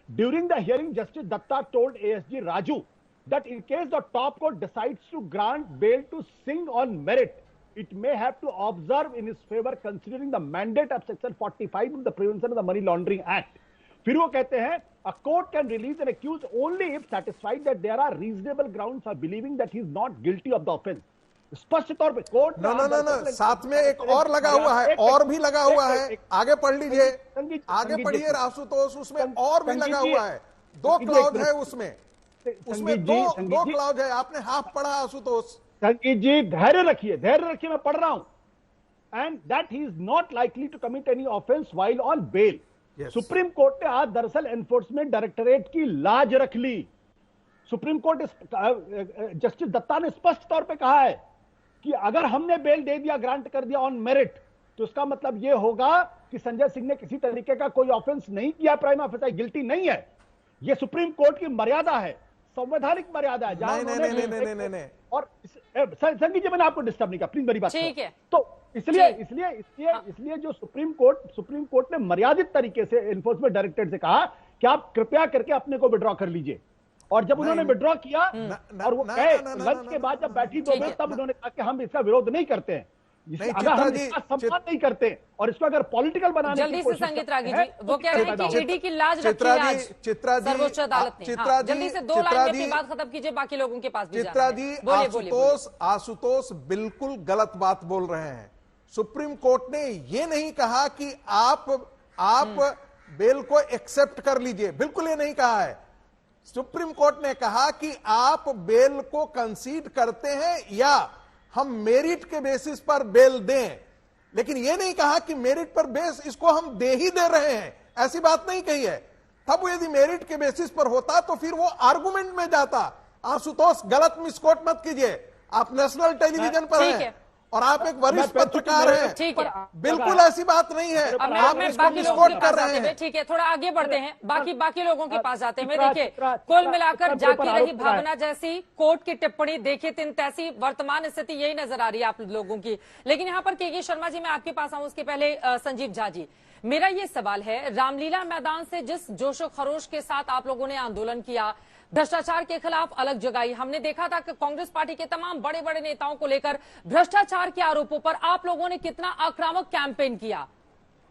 During the hearing justice Datta told ASG Raju that in case the top court decides to grant bail to Singh on merit, it may have to observe in his favor considering the mandate of section 45 of the Prevention of the Money Laundering Act. फिर वो कहते हैं a court can release an accused only if satisfied that there are reasonable grounds for believing that he is not guilty of the offense. स्पष्ट तौर पे court no, साथ में एक और लगा हुआ है, और भी लगा हुआ है, आगे पढ़ लीजिए, आगे पढ़िए आशुतोष, उसमें और भी लगा हुआ है, 2 क्लॉज है उसमें दो क्लाउज है। आपने हाफ पढ़ा आशुतोष। संगीत जी धैर्य रखिए, मैं पढ़ रहा हूं। And that he is not likely to commit any offence while on bail. Supreme Court ने आज दरअसल एनफोर्समेंट डायरेक्टोरेट की लाज रख ली। सुप्रीम कोर्ट जस्टिस दत्ता ने स्पष्ट तौर पे कहा है कि अगर हमने बेल दे दिया, ग्रांट कर दिया ऑन मेरिट, तो इसका मतलब यह होगा कि संजय सिंह ने किसी तरीके का कोई ऑफेंस नहीं किया, प्राइमा फेसी गिल्टी नहीं है। यह सुप्रीम कोर्ट की मर्यादा है। संवैधानिक मर्यादा है जहां नहीं। और संगीत जी, मैंने आपको डिस्टर्ब नहीं किया, प्लीज मेरी बात ठीक है। तो इसलिए जो सुप्रीम कोर्ट ने मर्यादित तरीके से एनफोर्समेंट डायरेक्टरेट से कहा कि आप कृपया करके अपने को विड्रॉ कर लीजिए, और जब उन्होंने विड्रॉ किया और वो गए लंच के बाद जब बैठी दो मिनट, तब उन्होंने कहा कि हम इसका विरोध नहीं करते हैं, अगर हम इसका सम्मान नहीं करते और इसको अगर पॉलिटिकल बनाने जल्दी से संगीत रागी जी, वो कह रहे हैं कि ईडी की लाज रखी है आज सर्वोच्च अदालत ने। हाँ, जल्दी से 2 लाइन में अपनी बात खत्म कीजिए, बाकी लोगों के पास भी चित्रा जी, आशुतोष बिल्कुल गलत बात बोल रहे हैं। सुप्रीम कोर्ट ने ये नहीं कहा कि आप बेल को एक्सेप्ट कर लीजिए, बिल्कुल ये नहीं कहा है। सुप्रीम कोर्ट ने कहा कि आप बेल को कंसीड करते हैं या हम मेरिट के बेसिस पर बेल दें, लेकिन यह नहीं कहा कि मेरिट पर बेस इसको हम दे ही दे रहे हैं, ऐसी बात नहीं कही है। तब यदि मेरिट के बेसिस पर होता तो फिर वो आर्गुमेंट में जाता। आशुतोष, गलत मिसकोट मत कीजिए, आप नेशनल टेलीविजन पर हैं और आप एक वरिष्ठ पत्रकार हैं, ठीक है, बिल्कुल ऐसी बात नहीं है। आप इसको मिसकोट कर रहे हैं। ठीक है, थोड़ा आगे बढ़ते हैं, बाकी लोगों के पास जाते हैं। देखिए, कुल मिलाकर जाती रही भावना जैसी कोर्ट की टिप्पणी, देखिए तिन तैसी वर्तमान स्थिति यही नजर आ रही है आप लोगों की। लेकिन यहाँ पर के शर्मा जी, मैं आपके पास आऊं उसके पहले संजीव झा जी, मेरा ये सवाल है, रामलीला मैदान से जिस जोशो खरोश के साथ आप लोगों ने आंदोलन किया, भ्रष्टाचार के खिलाफ अलग जगाई, हमने देखा था कि कांग्रेस पार्टी के तमाम बड़े बड़े नेताओं को लेकर भ्रष्टाचार के आरोपों पर आप लोगों ने कितना आक्रामक कैंपेन किया।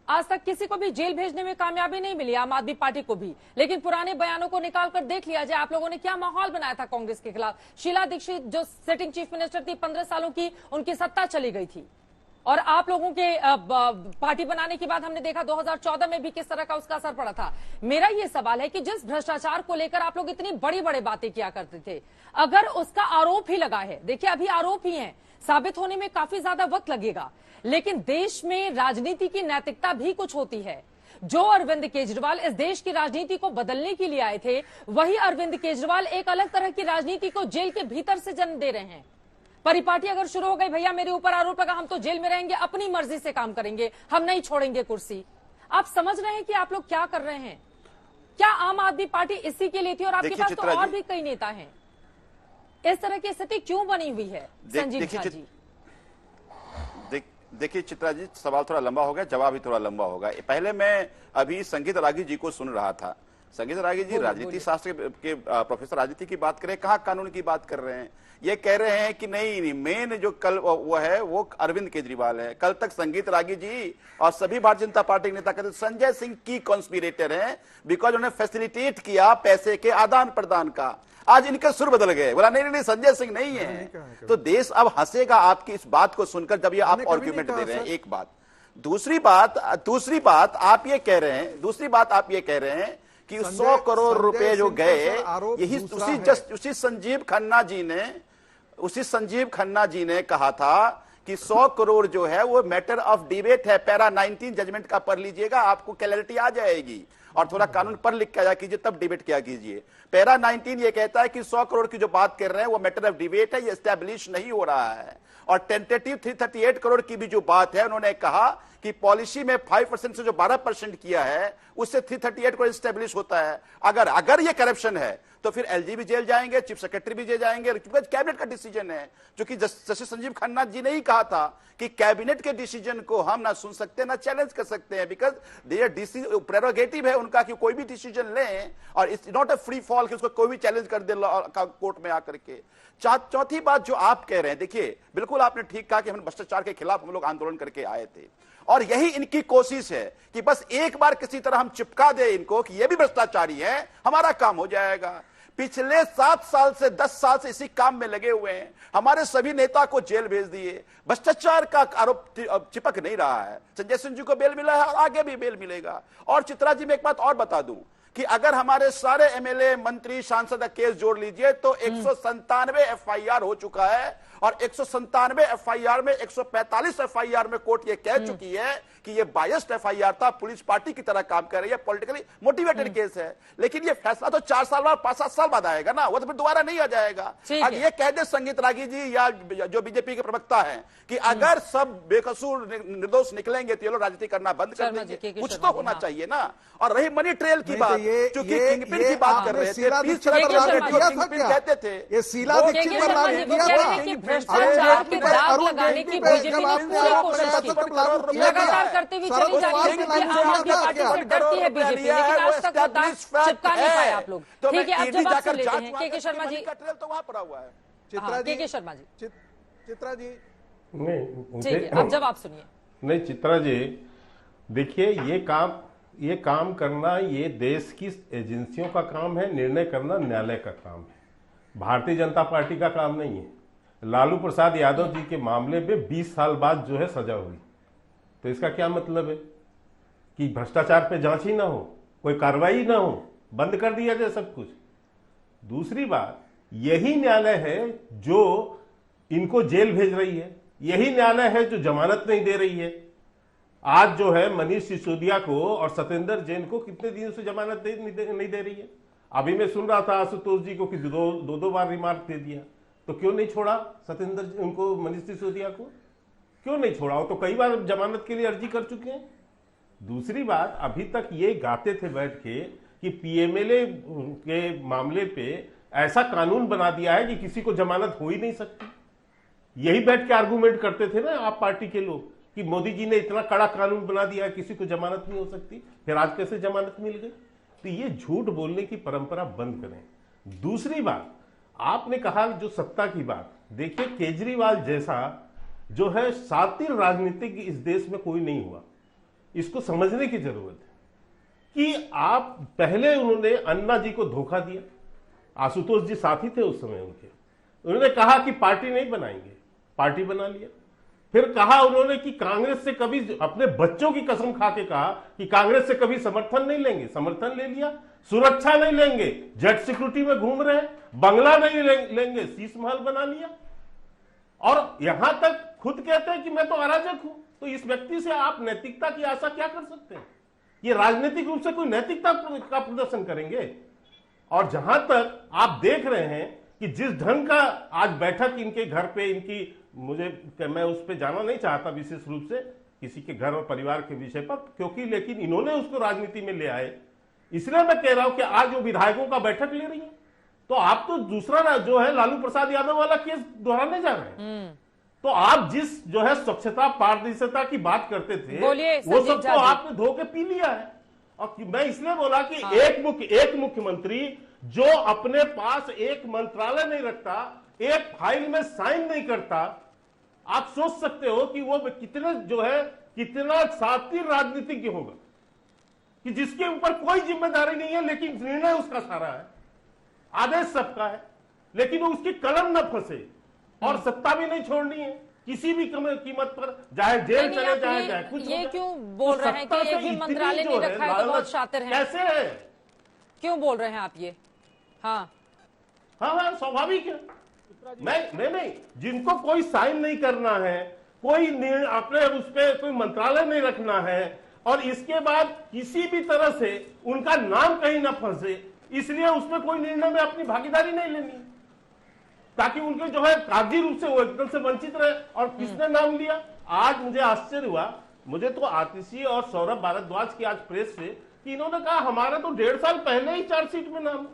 आज तक किसी को भी जेल भेजने में कामयाबी नहीं मिली, आम आदमी पार्टी को भी, लेकिन पुराने बयानों को निकालकर देख लिया जाए, आप लोगों ने क्या माहौल बनाया था कांग्रेस के खिलाफ। शीला दीक्षित जो सिटिंग चीफ मिनिस्टर थी, 15 सालों की उनकी सत्ता चली गई थी, और आप लोगों के पार्टी बनाने के बाद हमने देखा 2014 में भी किस तरह का उसका असर पड़ा था। मेरा ये सवाल है कि जिस भ्रष्टाचार को लेकर आप लोग इतनी बड़ी बड़ी बातें किया करते थे, अगर उसका आरोप ही लगा है, देखिए अभी आरोप ही है, साबित होने में काफी ज्यादा वक्त लगेगा, लेकिन देश में राजनीति की नैतिकता भी कुछ होती है। जो अरविंद केजरीवाल इस देश की राजनीति को बदलने के लिए आए थे, वही अरविंद केजरीवाल एक अलग तरह की राजनीति को जेल के भीतर से जन्म दे रहे हैं। परिपाटी अगर शुरू हो गई, भैया मेरे ऊपर आरोप लगा, हम तो जेल में रहेंगे, अपनी मर्जी से काम करेंगे, हम नहीं छोड़ेंगे कुर्सी। आप समझ रहे हैं कि आप लोग क्या कर रहे हैं? क्या आम आदमी पार्टी इसी के लिए थी? और आपके पास तो और भी कई नेता हैं, इस तरह की स्थिति क्यों बनी हुई है? संजीव झा जी, देखिए चित्रा जी, सवाल थोड़ा लंबा हो गया, जवाब भी थोड़ा लंबा होगा। पहले मैं अभी संगीत रागी जी को सुन रहा था। संगीत रागी जी राजनीति शास्त्र के प्रोफेसर राजनीति की बात करें, कहाँ कानून की बात कर रहे हैं। ये कह रहे हैं कि नहीं, मेन जो कल वो है वो अरविंद केजरीवाल है। कल तक संगीत रागी जी और सभी भारतीय जनता पार्टी के नेता कहते संजय सिंह की कॉन्स्पिरेटर हैं, बिकॉज उन्होंने फैसिलिटेट किया पैसे के आदान प्रदान का। आज इनके सुर बदल गए, बोला नहीं संजय सिंह नहीं है। तो देश अब हंसेगा आपकी इस बात को सुनकर, जब ये आप आर्ग्यूमेंट दे रहे हैं। एक बात, दूसरी बात आप ये कह रहे हैं कि 100 करोड़ रुपए जो गए, यही उसी संजीव खन्ना जी ने कहा था कि 100 करोड़ जो है वो मैटर ऑफ डिबेट है। पैरा 19 जजमेंट का पढ़ लीजिएगा, आपको क्लैरिटी आ जाएगी, और थोड़ा कानून पर लिख के आया कीजिए, तब डिबेट किया कीजिए। पैरा 19 ये कहता है कि 100 करोड़ की जो बात कर रहे हैं वो मैटर ऑफ डिबेट है, ये एस्टैब्लिश नहीं हो रहा है। और टेंटेटिव 338 करोड़ की भी जो बात है, उन्होंने कहा कि पॉलिसी में 5% से जो 12% किया है, उससे 338 करोड़ एस्टैब्लिश होता है। अगर ये करप्शन है तो फिर एलजी भी जेल जाएंगे, चीफ सेक्रेटरी भी जेल जाएंगे, क्योंकि कैबिनेट का डिसीजन है। जो कि जस्टिस संजीव खन्ना जी ने ही कहा था कि कैबिनेट के डिसीजन को हम ना सुन सकते ना चैलेंज कर सकते हैं, बिकॉज देयर प्रेरोगेटिव है उनका कि कोई भी डिसीजन लें, और it's not a free fall कि उसको कोई भी चैलेंज कर दे कोर्ट में आकर के। चौथी बात जो आप कह रहे हैं, देखिए बिल्कुल आपने ठीक कहा कि हम भ्रष्टाचार के खिलाफ हम लोग आंदोलन करके आए थे, और यही इनकी कोशिश है कि बस एक बार किसी तरह हम चिपका दे इनको कि ये भी भ्रष्टाचारी है, हमारा काम हो जाएगा। पिछले 7 साल से 10 साल से इसी काम में लगे हुए हैं, हमारे सभी नेता को जेल भेज दिए, भ्रष्टाचार का आरोप चिपक नहीं रहा है। संजय सिंह जी को बेल मिला है और आगे भी बेल मिलेगा। और चित्रा जी में एक बात और बता दूं कि अगर हमारे सारे एमएलए, मंत्री, सांसद का केस जोड़ लीजिए तो 197 एफआईआर हो चुका है, और 197 एफआईआर में 145 एफआईआर में कोर्ट ये कह चुकी है कि ये बायस्ड एफआईआर था, पुलिस पार्टी की तरह काम कर रही है, पॉलिटिकली मोटिवेटेड केस है। लेकिन ये फैसला तो 4 साल बाद, 5-7 साल बाद आएगा ना, वो तो फिर दोबारा नहीं आ जाएगा। अब ये कह दे संगीत रागी जी या जो बीजेपी के प्रवक्ता हैं कि अगर सब बेकसूर निर्दोष निकलेंगे तो ये लोग राजनीति करना बंद कर देंगे, कुछ तो होना चाहिए ना। और रही मनी ट्रेल की बात, चूंकि किंगपिन की बात कर रहे थे, शीला पीस दीक्षित पर चक्र लागू में किया था किंगपिन क्या? कहते थे। ये शीला दीक्षित पर लागू किया था। भ्रष्टाचार के दाग लगाने की बीजेपी ने पूरी कोशिश की, लगातार करते हुए चली जा रही है, क्योंकि आम आदमी पार्टी से डरती है बीजेपी, लेकिन आज तक वो दाग चिपका नहीं पाए आप लोग। ठीक है, अब जवाब सुन लेते हैं के शर्मा जी। तो वहां पड़ा हुआ है चित्रा जी, के शर्मा जी, चित्रा जी नहीं, ठीक है, अब जवाब सुनिए। नहीं चित्रा जी, देखिए ये काम करना ये देश की एजेंसियों का काम है, निर्णय करना न्यायालय का काम है, भारतीय जनता पार्टी का काम नहीं है। लालू प्रसाद यादव जी के मामले में 20 साल बाद जो है सजा हुई, तो इसका क्या मतलब है कि भ्रष्टाचार पे जांच ही ना हो, कोई कार्रवाई ना हो, बंद कर दिया जाए सब कुछ। दूसरी बात, यही न्यायालय है जो इनको जेल भेज रही है, यही न्यायालय है जो जमानत नहीं दे रही है। आज जो है मनीष सिसोदिया को और सत्येंद्र जैन को कितने दिनों से जमानत नहीं दे रही है। अभी मैं सुन रहा था आशुतोष जी को कि दो बार रिमांड दे दिया, तो क्यों नहीं छोड़ा सत्येंद्र उनको, मनीष सिसोदिया को क्यों नहीं छोड़ा? वो तो कई बार जमानत के लिए अर्जी कर चुके हैं। दूसरी बात, अभी तक ये गाते थे बैठ के कि पीएमएलए के मामले पे ऐसा कानून बना दिया है कि किसी को जमानत हो ही नहीं सकती। यही बैठ के आर्गुमेंट करते थे ना आप पार्टी के लोग कि मोदी जी ने इतना कड़ा कानून बना दिया है, किसी को जमानत नहीं हो सकती, फिर आज कैसे जमानत मिल गई? तो ये झूठ बोलने की परंपरा बंद करें। दूसरी बात, आपने कहा जो सत्ता की बात, देखिए केजरीवाल जैसा जो है शातिर राजनीतिक इस देश में कोई नहीं हुआ। इसको समझने की जरूरत है कि आप पहले उन्होंने अन्ना जी को धोखा दिया, आशुतोष जी साथी थे उस समय उनके, उन्होंने कहा कि पार्टी नहीं बनाएंगे, पार्टी बना लिया। फिर कहा उन्होंने कि कांग्रेस से कभी, अपने बच्चों की कसम खा के कहा कि कांग्रेस से कभी समर्थन नहीं लेंगे, समर्थन ले लिया। सुरक्षा नहीं लेंगे, जेट सिक्योरिटी में घूम रहे हैं, बंगला नहीं लेंगे, शीश महल बना लिया, और यहां तक खुद कहते हैं कि मैं तो अराजक हूं। तो इस व्यक्ति से आप नैतिकता की आशा क्या कर सकते हैं? ये राजनीतिक रूप से कोई नैतिकता का प्रदर्शन करेंगे? और जहां तक आप देख रहे हैं कि जिस ढंग का आज बैठक इनके घर पे इनकी, मैं उस पर जाना नहीं चाहता विशेष रूप से किसी के घर और परिवार के विषय पर, क्योंकि लेकिन इन्होंने उसको राजनीति में ले आए, इसलिए मैं कह रहा हूं कि आज जो विधायकों का बैठक ले रही है, तो आप तो दूसरा जो है लालू प्रसाद यादव वाला केस दोहराने जा रहे हैं। तो आप जिस जो है स्वच्छता पारदर्शिता की बात करते थे, वो सब तो आपने धो के पी लिया है। और मैं इसलिए बोला कि एक मुख्यमंत्री जो अपने पास एक मंत्रालय नहीं रखता, एक फाइल में साइन नहीं करता, आप सोच सकते हो कि वो कितना शातिर राजनीतिज्ञ होगा, कि जिसके ऊपर कोई जिम्मेदारी नहीं है लेकिन निर्णय उसका सारा है, आदेश सबका है, लेकिन उसकी कलम न फंसे और सत्ता भी नहीं छोड़नी है किसी भी कीमत पर, चाहे जेल चले चाहे कुछ। ये क्यों बोल रहे हैं कि एक भी मंत्रालय नहीं रखा है तो बहुत शातिर है? कैसे है, क्यों बोल रहे हैं आप ये? हाँ, स्वाभाविक है। नहीं, जिनको कोई साइन नहीं करना है, कोई अपने उस पर कोई मंत्रालय नहीं रखना है, और इसके बाद किसी भी तरह से उनका नाम कहीं ना फंसे, इसलिए उसमें कोई निर्णय में अपनी भागीदारी नहीं लेनी, ताकि उनके जो है कागजी रूप से वो एकदम से वंचित रहे। और किसने नाम लिया? आज मुझे आश्चर्य हुआ, मुझे तो आतिशी और सौरभ भारद्वाज की आज प्रेस से, कि इन्होंने कहा हमारा तो 1.5 साल पहले ही चार्जशीट में नाम।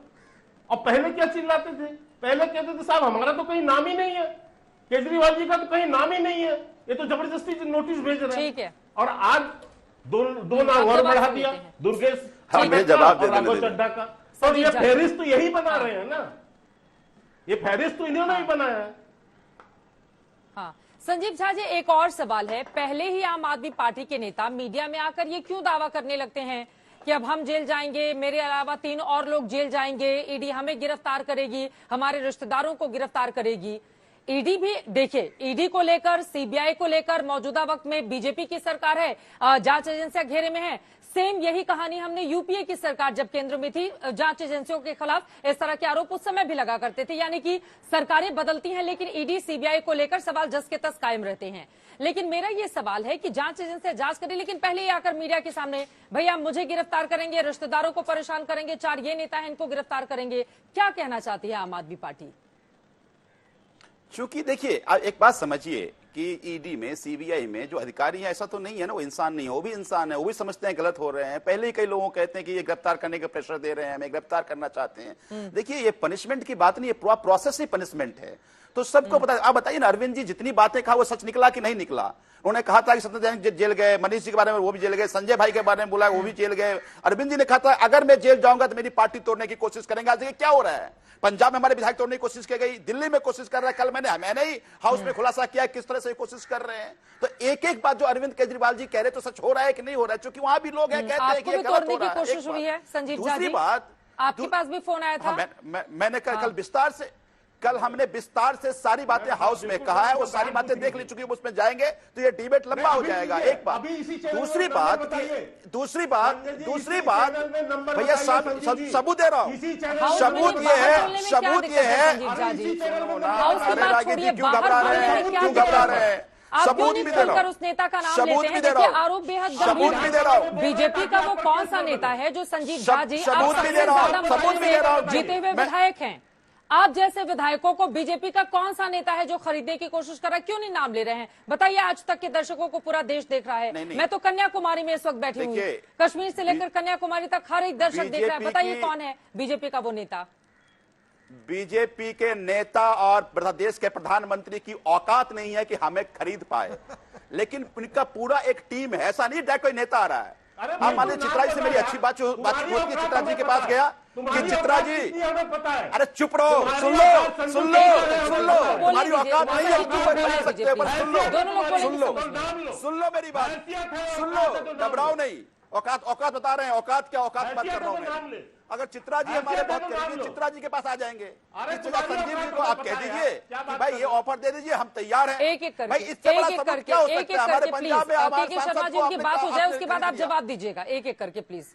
और पहले क्या चिल्लाते थे? पहले कहते थे साहब हमारा तो कहीं नाम ही नहीं है, केजरीवाल जी का तो कहीं नाम ही नहीं है, ये तो जबरदस्ती नोटिस भेज रहे हैं। ठीक है। और आज दो नाम और बढ़ा दिया, दुर्गेश चड्ढा का। और ये फेरिस्त तो यही बना रहे हैं ना, ये फेरिस्त तो इन्होंने ही बनाया है। हाँ, संजीव झा जी, एक और सवाल है। पहले ही आम आदमी पार्टी के नेता मीडिया में आकर ये क्यों दावा करने लगते हैं कि अब हम जेल जाएंगे, मेरे अलावा 3 और लोग जेल जाएंगे, ईडी हमें गिरफ्तार करेगी, हमारे रिश्तेदारों को गिरफ्तार करेगी? ईडी भी देखिए, ईडी को लेकर, सीबीआई को लेकर मौजूदा वक्त में बीजेपी की सरकार है, जांच एजेंसियां घेरे में है। सेम यही कहानी हमने यूपीए की सरकार जब केंद्र में थी, जांच एजेंसियों के खिलाफ इस तरह के आरोप उस समय भी लगा करते थे। यानी कि सरकारें बदलती हैं लेकिन ईडी सीबीआई को लेकर सवाल जस के तस कायम रहते हैं। लेकिन मेरा ये सवाल है कि जांच एजेंसी जांच करे, लेकिन पहले ही आकर मीडिया के सामने भैया मुझे गिरफ्तार करेंगे, रिश्तेदारों को परेशान करेंगे, 4 ये नेता हैं इनको गिरफ्तार करेंगे। क्या कहना चाहती है आम आदमी पार्टी? चूंकि देखिए, एक बात समझिए कि ईडी में, सीबीआई में जो अधिकारी हैं, ऐसा तो नहीं है ना, वो इंसान नहीं है, वो भी इंसान है, वो भी समझते हैं गलत हो रहे हैं। पहले ही कई लोगों कहते हैं कि ये गिरफ्तार करने का प्रेशर दे रहे हैं, हमें गिरफ्तार करना चाहते हैं। देखिए, ये पनिशमेंट की बात नहीं है, पूरा प्रोसेस ही पनिशमेंट है। तो सबको पता है। आप बताइए ना, अरविंद जी जितनी बातें कहा वो सच निकला कि नहीं निकला? उन्होंने कहा था कि सत्यनारायण जैन जेल गए, मनीष जी के बारे में वो भी जेल गए, संजय भाई के बारे में बोला वो भी जेल गए। अरविंद जी ने कहा था अगर मैं जेल जाऊंगा तो मेरी पार्टी तोड़ने की कोशिश करेंगे। आज देखिए क्या हो रहा है, पंजाब में हमारे विधायक तोड़ने की कोशिश की गई, दिल्ली में कोशिश कर रहा है। कल मैंने ही हाउस में खुलासा किया किस तरह से कोशिश कर रहे हैं। तो एक एक बात जो अरविंद केजरीवाल जी कह रहे तो सच हो रहा है कि नहीं हो रहा है? क्योंकि वहां भी लोग हैं कहते हैं कि ये गलत हो रहा है। कोशिश हुई है संजीव झा जी, दूसरी बात, आपके पास भी फोन आया था। मैंने कल विस्तार से, कल हमने विस्तार से सारी बातें हाउस में कहा है, वो सारी बातें देख ली चुकी है। उसमें जाएंगे तो ये डिबेट लंबा हो जाएगा। एक बात, दूसरी बात भैया सबूत दे रहा हूँ, सबूत ये है क्यों घबरा रहे हैं? सबूत भी दे रहा हूं, उस नेता का नाम लेते हैं। देखिए, आरोप बेहद गंभीर है। बीजेपी का वो कौन सा नेता है जो संजीव झा जी जीते हुए विधायक हैं? आप जैसे विधायकों को बीजेपी का कौन सा नेता है जो खरीदने की कोशिश कर रहा है? क्यों नहीं नाम ले रहे हैं? बताइए, आज तक के दर्शकों को पूरा देश देख रहा है। मैं तो कन्याकुमारी में इस वक्त बैठी हूँ, कश्मीर से लेकर कन्याकुमारी तक हर एक दर्शक देख रहा है। बताइए कौन है बीजेपी का वो नेता? बीजेपी के नेता और देश के प्रधानमंत्री की औकात नहीं है कि हमें खरीद पाए, लेकिन उनका पूरा एक टीम है। ऐसा नहीं कोई नेता आ रहा है। आप मान लीजिए चित्रा जी से मेरी अच्छी बातचीत होती है, चित्रा जी के पास गया कि चित्रा जी, अरे चुप रहो, सुन लो, हमारी औकात नहीं है, सुन लो मेरी बात, सुन लो, घबराओ नहीं। औकात बता रहे हैं, औकात क्या, औकात बात कर रहा हूं मैं। अगर चित्रा जी हमारे बहुत करीबी, चित्रा जी के पास आ जाएंगे, संजीव जी को आप कह दीजिए कि भाई ये ऑफर दे दीजिए, हम तैयार हैं। एक एक करके क्या हो सकता है हमारे पंजाब में? के शर्मा जी की बात हो जाए, उसके बाद आप जवाब दीजिएगा एक एक करके प्लीज।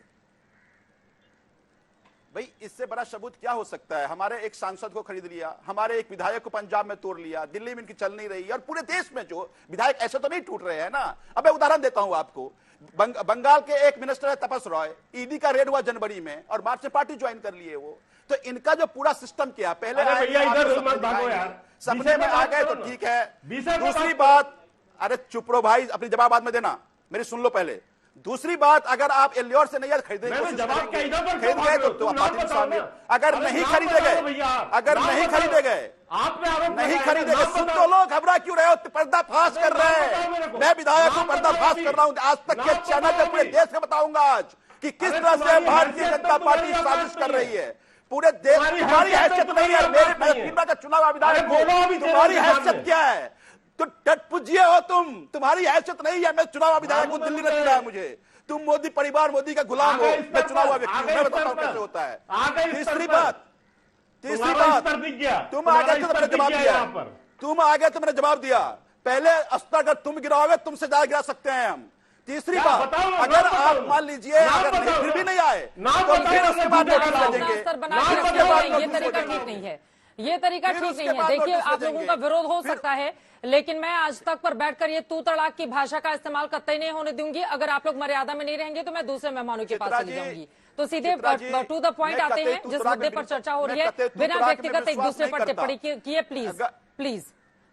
भाई इससे बड़ा सबूत क्या हो सकता है? हमारे एक सांसद को खरीद लिया, हमारे एक विधायक को पंजाब में तोड़ लिया, दिल्ली में इनकी चल नहीं रही, और पूरे देश में जो विधायक ऐसे तो नहीं टूट रहे हैं ना। अब मैं उदाहरण देता हूं आपको, बंगाल के एक मिनिस्टर है तपस रॉय, ईडी का रेड हुआ जनवरी में और मार्च में पार्टी ज्वाइन कर लिए वो। तो इनका जो पूरा सिस्टम क्या, पहले सपने में आ गए तो ठीक है। दूसरी बात, अरे चुप रहो भाई, अपनी जवाब बाद में देना, मेरी सुन लो पहले। दूसरी बात, अगर आप एलियोर से नहीं खरीदेंगे, खरीद गए तो पार्टी में शामिल। अगर नहीं खरीदे गए, नहीं खरीदेंगे, सुन तो लो, घबरा क्यों रहे हो? पर्दाफाश कर रहे हैं, मैं विधायक को पर्दाफाश कर रहा हूं। आज तक के चैनल पे पूरे देश में बताऊंगा आज कि किस तरह से भारतीय जनता पार्टी साजिश कर रही है। पूरे देश, तुम्हारी हैसियत नहीं है, मेरे का चुनाव विधायक को, तुम्हारी हैसियत क्या है? तो टटपुजिए हो तुम्हारी हैसियत नहीं है। मैं चुनाव विधायक हूं, दिल्ली ने चुना है मुझे। तुम मोदी परिवार, मोदी का गुलाम हो, मैं चुनाव व्यक्ति हूं, मैं बताता हूं कैसे होता है। तीसरी बात, तुम आ गए तो मैंने जवाब दिया, तुम आ गए तो मैंने जवाब दिया। पहले अस्तर अगर तुम गिराओगे, तुमसे ज्यादा गिरा सकते हैं हम। तीसरी बात, अगर आप मान लीजिए अगर फिर भी नहीं आए तो फिर उसके बाद ये तरीका ठीक नहीं है, ये तरीका ठीक नहीं है। देखिए, आप लोगों का विरोध हो सकता है, लेकिन मैं आज तक पर बैठकर ये तू तड़ाक की भाषा का इस्तेमाल कतई नहीं होने दूंगी। अगर आप लोग मर्यादा में नहीं रहेंगे तो मैं दूसरे मेहमानों के पास चली जाऊंगी। तो सीधे टू द पॉइंट आते हैं, जिस मुद्दे पर चर्चा हो रही है, बिना व्यक्तिगत एक दूसरे पर टिप्पणी किए। प्लीज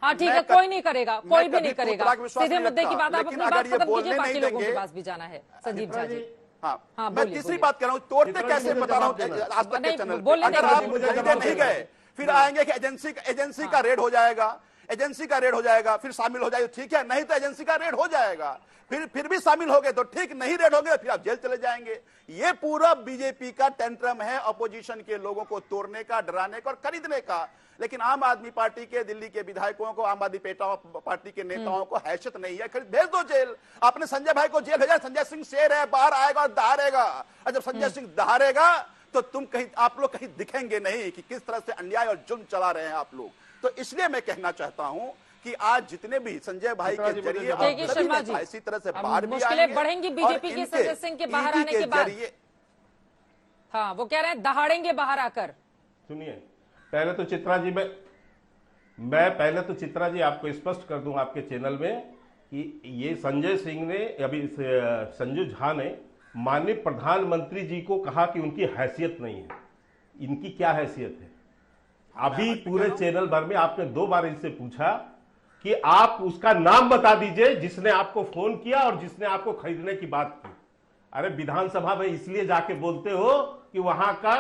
हाँ ठीक है, कोई नहीं करेगा, कोई भी नहीं करेगा। सीधे मुद्दे की बात, आप अपनी बात खत्म कीजिए, बाकी लोगों के पास भी जाना है। संजीव झा जी, हाँ, मैं तीसरी बात कर रहा हूँ, तोड़ते कैसे बता रहा हूँ आज तक के चैनल पे। अगर आप खरीदे नहीं गए, फिर आएंगे कि एजेंसी का रेड हो जाएगा, एजेंसी का रेड हो जाएगा, फिर शामिल हो जाएगा, ठीक है। नहीं तो एजेंसी का रेड हो जाएगा, फिर भी शामिल हो गए तो ठीक, नहीं रेड हो गए फिर आप जेल चले जाएंगे। ये पूरा बीजेपी का टेंट्रम है, अपोजिशन के लोगों को तोड़ने का, डराने का और खरीदने का। लेकिन आम आदमी पार्टी के दिल्ली के विधायकों को, आम आदमी पार्टी के नेताओं को हैसियत नहीं है, भेज दो जेल। आपने संजय भाई को जेल भेजा, संजय सिंह शेर है, बाहर आएगा और दहाड़ेगा। और जब संजय सिंह दहाड़ेगा तो आप लोग कहीं दिखेंगे नहीं कि किस तरह से अन्याय और जुल्म चला रहे हैं आप लोग। तो इसलिए मैं कहना चाहता हूं कि आज जितने भी संजय भाई के जरिए इसी तरह से बाहर भी मुश्किलें बढ़ेंगी बीजेपी के संजय सिंह के बाहर आने के बाद। हाँ, वो कह रहे हैं दहाड़ेंगे बाहर आकर। सुनिए, पहले तो चित्रा जी, मैं चित्रा जी आपको स्पष्ट कर दूं आपके चैनल में कि ये संजय सिंह ने, अभी संजय झा ने माननीय प्रधानमंत्री जी को कहा कि उनकी हैसियत नहीं है। इनकी क्या हैसियत है? अभी पूरे चैनल भर में आपने 2 बार इनसे पूछा कि आप उसका नाम बता दीजिए जिसने आपको फोन किया और जिसने आपको खरीदने की बात की। अरे विधानसभा में इसलिए जाके बोलते हो कि वहां का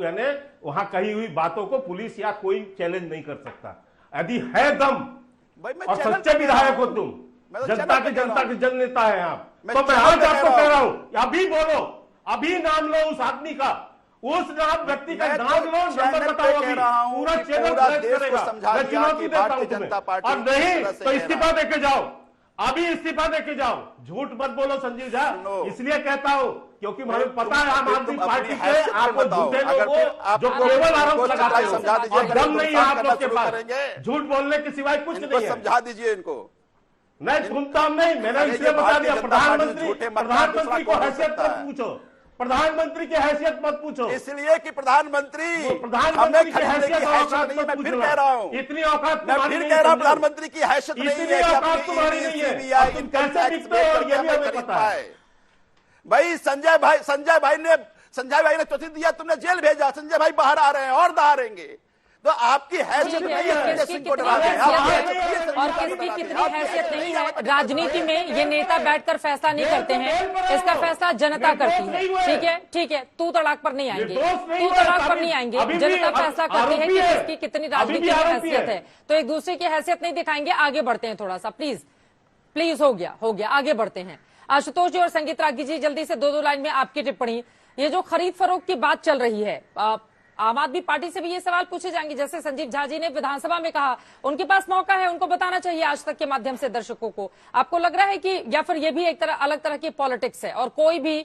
यानी वहां कही हुई बातों को पुलिस या कोई चैलेंज नहीं कर सकता। यदि है दम और सच्चे विधायक हो तुम, जनता के जन नेता है आप, तो मैं आज आपको कह रहा हूं, अभी बोलो, अभी नाम लो उस आदमी का, उस नाम व्यक्ति का नाम लो, नंबर बताओ, अभी पूरा चैनल करेगा। मैं चुनौती देता हूं तुम्हें, और नहीं तो इस्तीफा देके जाओ, अभी इस्तीफा देके जाओ। झूठ मत बोलो संजीव झा, इसलिए कहता हूं क्योंकि मुझे पता है आम आदमी पार्टी के आपको झूठे लोगों जो केवल आरोप लगाते हो और दम नहीं है आप लोग के पास, झूठ बोलने के सिवाय कुछ नहीं है। समझा दीजिए इनको। नहीं सुनता हूं, नहीं, मैंने इसलिए बता दिया। प्रधानमंत्री को हैसियत मत पूछो, प्रधानमंत्री की हैसियत मत पूछो, इसलिए कि प्रधानमंत्री की हैसियत नहीं है। मैं फिर कह रहा हूं, इतनी औकात मैं फिर कह रहा हूं, प्रधानमंत्री की हैसियत नहीं है, औकात तुम्हारी नहीं है, तुम कैसे दिखते हो ये भी हमें पता है। भाई संजय भाई ने चौथी दिया, तुमने जेल भेजा, संजय भाई बाहर आ रहे हैं और दहाड़ेंगे, तो आपकी हैसियत नहीं है संजय सिंह को डरा रहे हैं। और किसकी कितनी हैसियत नहीं है। राजनीति में ये नेता बैठकर फैसला नहीं करते हैं, इसका फैसला जनता करती है। ठीक है, तू तड़ाक पर नहीं आएंगे, जनता फैसला करती है कि किसकी कितनी राजनीतिक हैसियत है। तो एक दूसरे की हैसियत नहीं दिखाएंगे, आगे बढ़ते हैं थोड़ा सा, प्लीज हो गया, आगे बढ़ते हैं। आशुतोष जी और संगीत रागी जी, जल्दी से दो लाइन में आपकी टिप्पणी। ये जो खरीद फरोख्त की बात चल रही है, आम आदमी पार्टी से भी ये सवाल पूछे जाएंगे, जैसे संजीव झा जी ने विधानसभा में कहा, उनके पास मौका है, उनको बताना चाहिए आज तक के माध्यम से दर्शकों को। आपको लग रहा है कि या फिर ये भी एक अलग तरह की पॉलिटिक्स है और कोई भी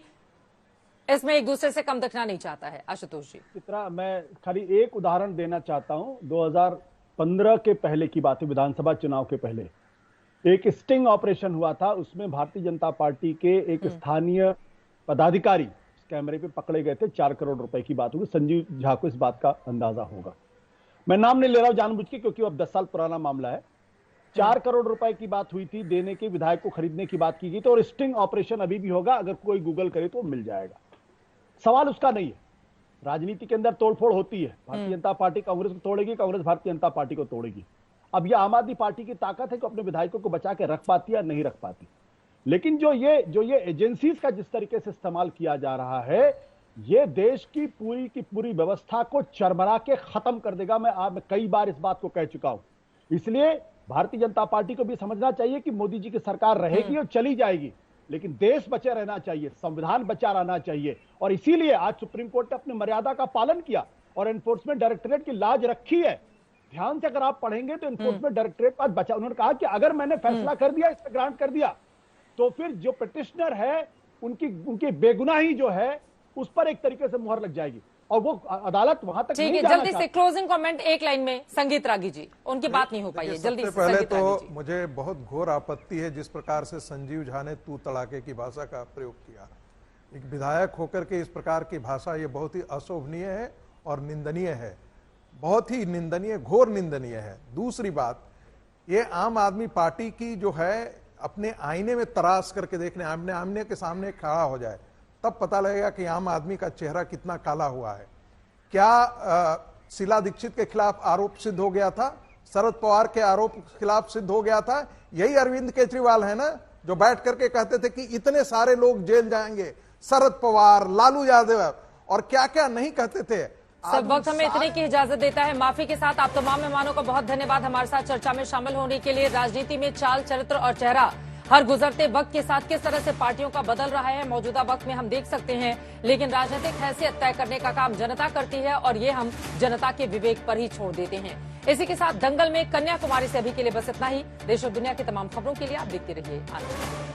इसमें एक दूसरे से कम दिखना नहीं चाहता है? आशुतोष जी। चित्रा, मैं खाली एक उदाहरण देना चाहता हूं। 2015 के पहले की बात है, विधानसभा चुनाव के पहले एक स्टिंग ऑपरेशन हुआ था, उसमें भारतीय जनता पार्टी के एक स्थानीय पदाधिकारी कैमरे पे पकड़े गए थे। 4 करोड़ रुपए की बात होगी, संजीव झा को इस बात का अंदाजा होगा। मैं नाम नहीं ले रहा हूं जानबूझ के, क्योंकि अब 10 साल पुराना मामला है। 4 करोड़ रुपए की बात हुई थी, देने के, विधायक को खरीदने की बात की गई थी, और स्टिंग ऑपरेशन अभी भी होगा, अगर कोई गूगल करे तो मिल जाएगा। सवाल उसका नहीं है। राजनीति के अंदर तोड़फोड़ होती है, भारतीय जनता पार्टी कांग्रेस को तोड़ेगी, कांग्रेस भारतीय जनता पार्टी को तोड़ेगी। अब यह आम आदमी पार्टी की ताकत है कि अपने विधायकों को बचा के रख पाती या नहीं रख पाती। लेकिन जो ये एजेंसीज का जिस तरीके से इस्तेमाल किया जा रहा है, ये देश की पूरी व्यवस्था को चरमरा के खत्म कर देगा। मैं कई बार इस बात को कह चुका हूं। इसलिए भारतीय जनता पार्टी को भी समझना चाहिए कि मोदी जी की सरकार रहेगी और चली जाएगी, लेकिन देश बचे रहना चाहिए, संविधान बचा रहना चाहिए। और इसीलिए आज सुप्रीम कोर्ट ने अपनी मर्यादा का पालन किया और एनफोर्समेंट डायरेक्टरेट की लाज रखी है। ध्यान से अगर आप पढ़ेंगे तो एनफोर्समेंट डायरेक्टरेट आज बचा, उन्होंने कहा कि अगर मैंने फैसला कर दिया, इस पर ग्रांट कर दिया, तो फिर जो पिटिशनर है उनकी बेगुनाही जो है उस पर एक तरीके से मुहर लग जाएगी और वो अदालत वहां तक नहीं जाना जल्दी से क्लोजिंग कमेंट एक लाइन में संगीत रागी जी, उनकी बात नहीं हो पाई है, जल्दी से। पहले तो मुझे बहुत घोर आपत्ति है जिस प्रकार से संजीव झा ने तू तड़ाके की भाषा का प्रयोग किया। एक विधायक होकर के इस प्रकार की भाषा, ये बहुत ही अशोभनीय है और निंदनीय है, बहुत ही निंदनीय, घोर निंदनीय है। दूसरी बात, ये आम आदमी पार्टी की जो है, अपने आईने में तराश करके देखने, आमने के सामने खड़ा हो जाए, तब पता लगेगा कि आम आदमी का चेहरा कितना काला हुआ है। क्या शीला दीक्षित के खिलाफ आरोप सिद्ध हो गया था? शरद पवार के आरोप के खिलाफ सिद्ध हो गया था? यही अरविंद केजरीवाल है ना, जो बैठ करके कहते थे कि इतने सारे लोग जेल जाएंगे, शरद पवार, लालू यादव, और क्या क्या नहीं कहते थे। सब वक्त हमें इतने की इजाजत देता है। माफी के साथ आप तमाम मेहमानों का बहुत धन्यवाद हमारे साथ चर्चा में शामिल होने के लिए। राजनीति में चाल, चरित्र और चेहरा हर गुजरते वक्त के साथ किस तरह से पार्टियों का बदल रहा है, मौजूदा वक्त में हम देख सकते हैं। लेकिन राजनीतिक हैसियत तय करने का काम जनता करती है और ये हम जनता के विवेक पर ही छोड़ देते हैं। इसी के साथ दंगल में कन्याकुमारी से अभी के लिए बस इतना ही। देश और दुनिया की तमाम खबरों के लिए आप देखते रहिए आनंद।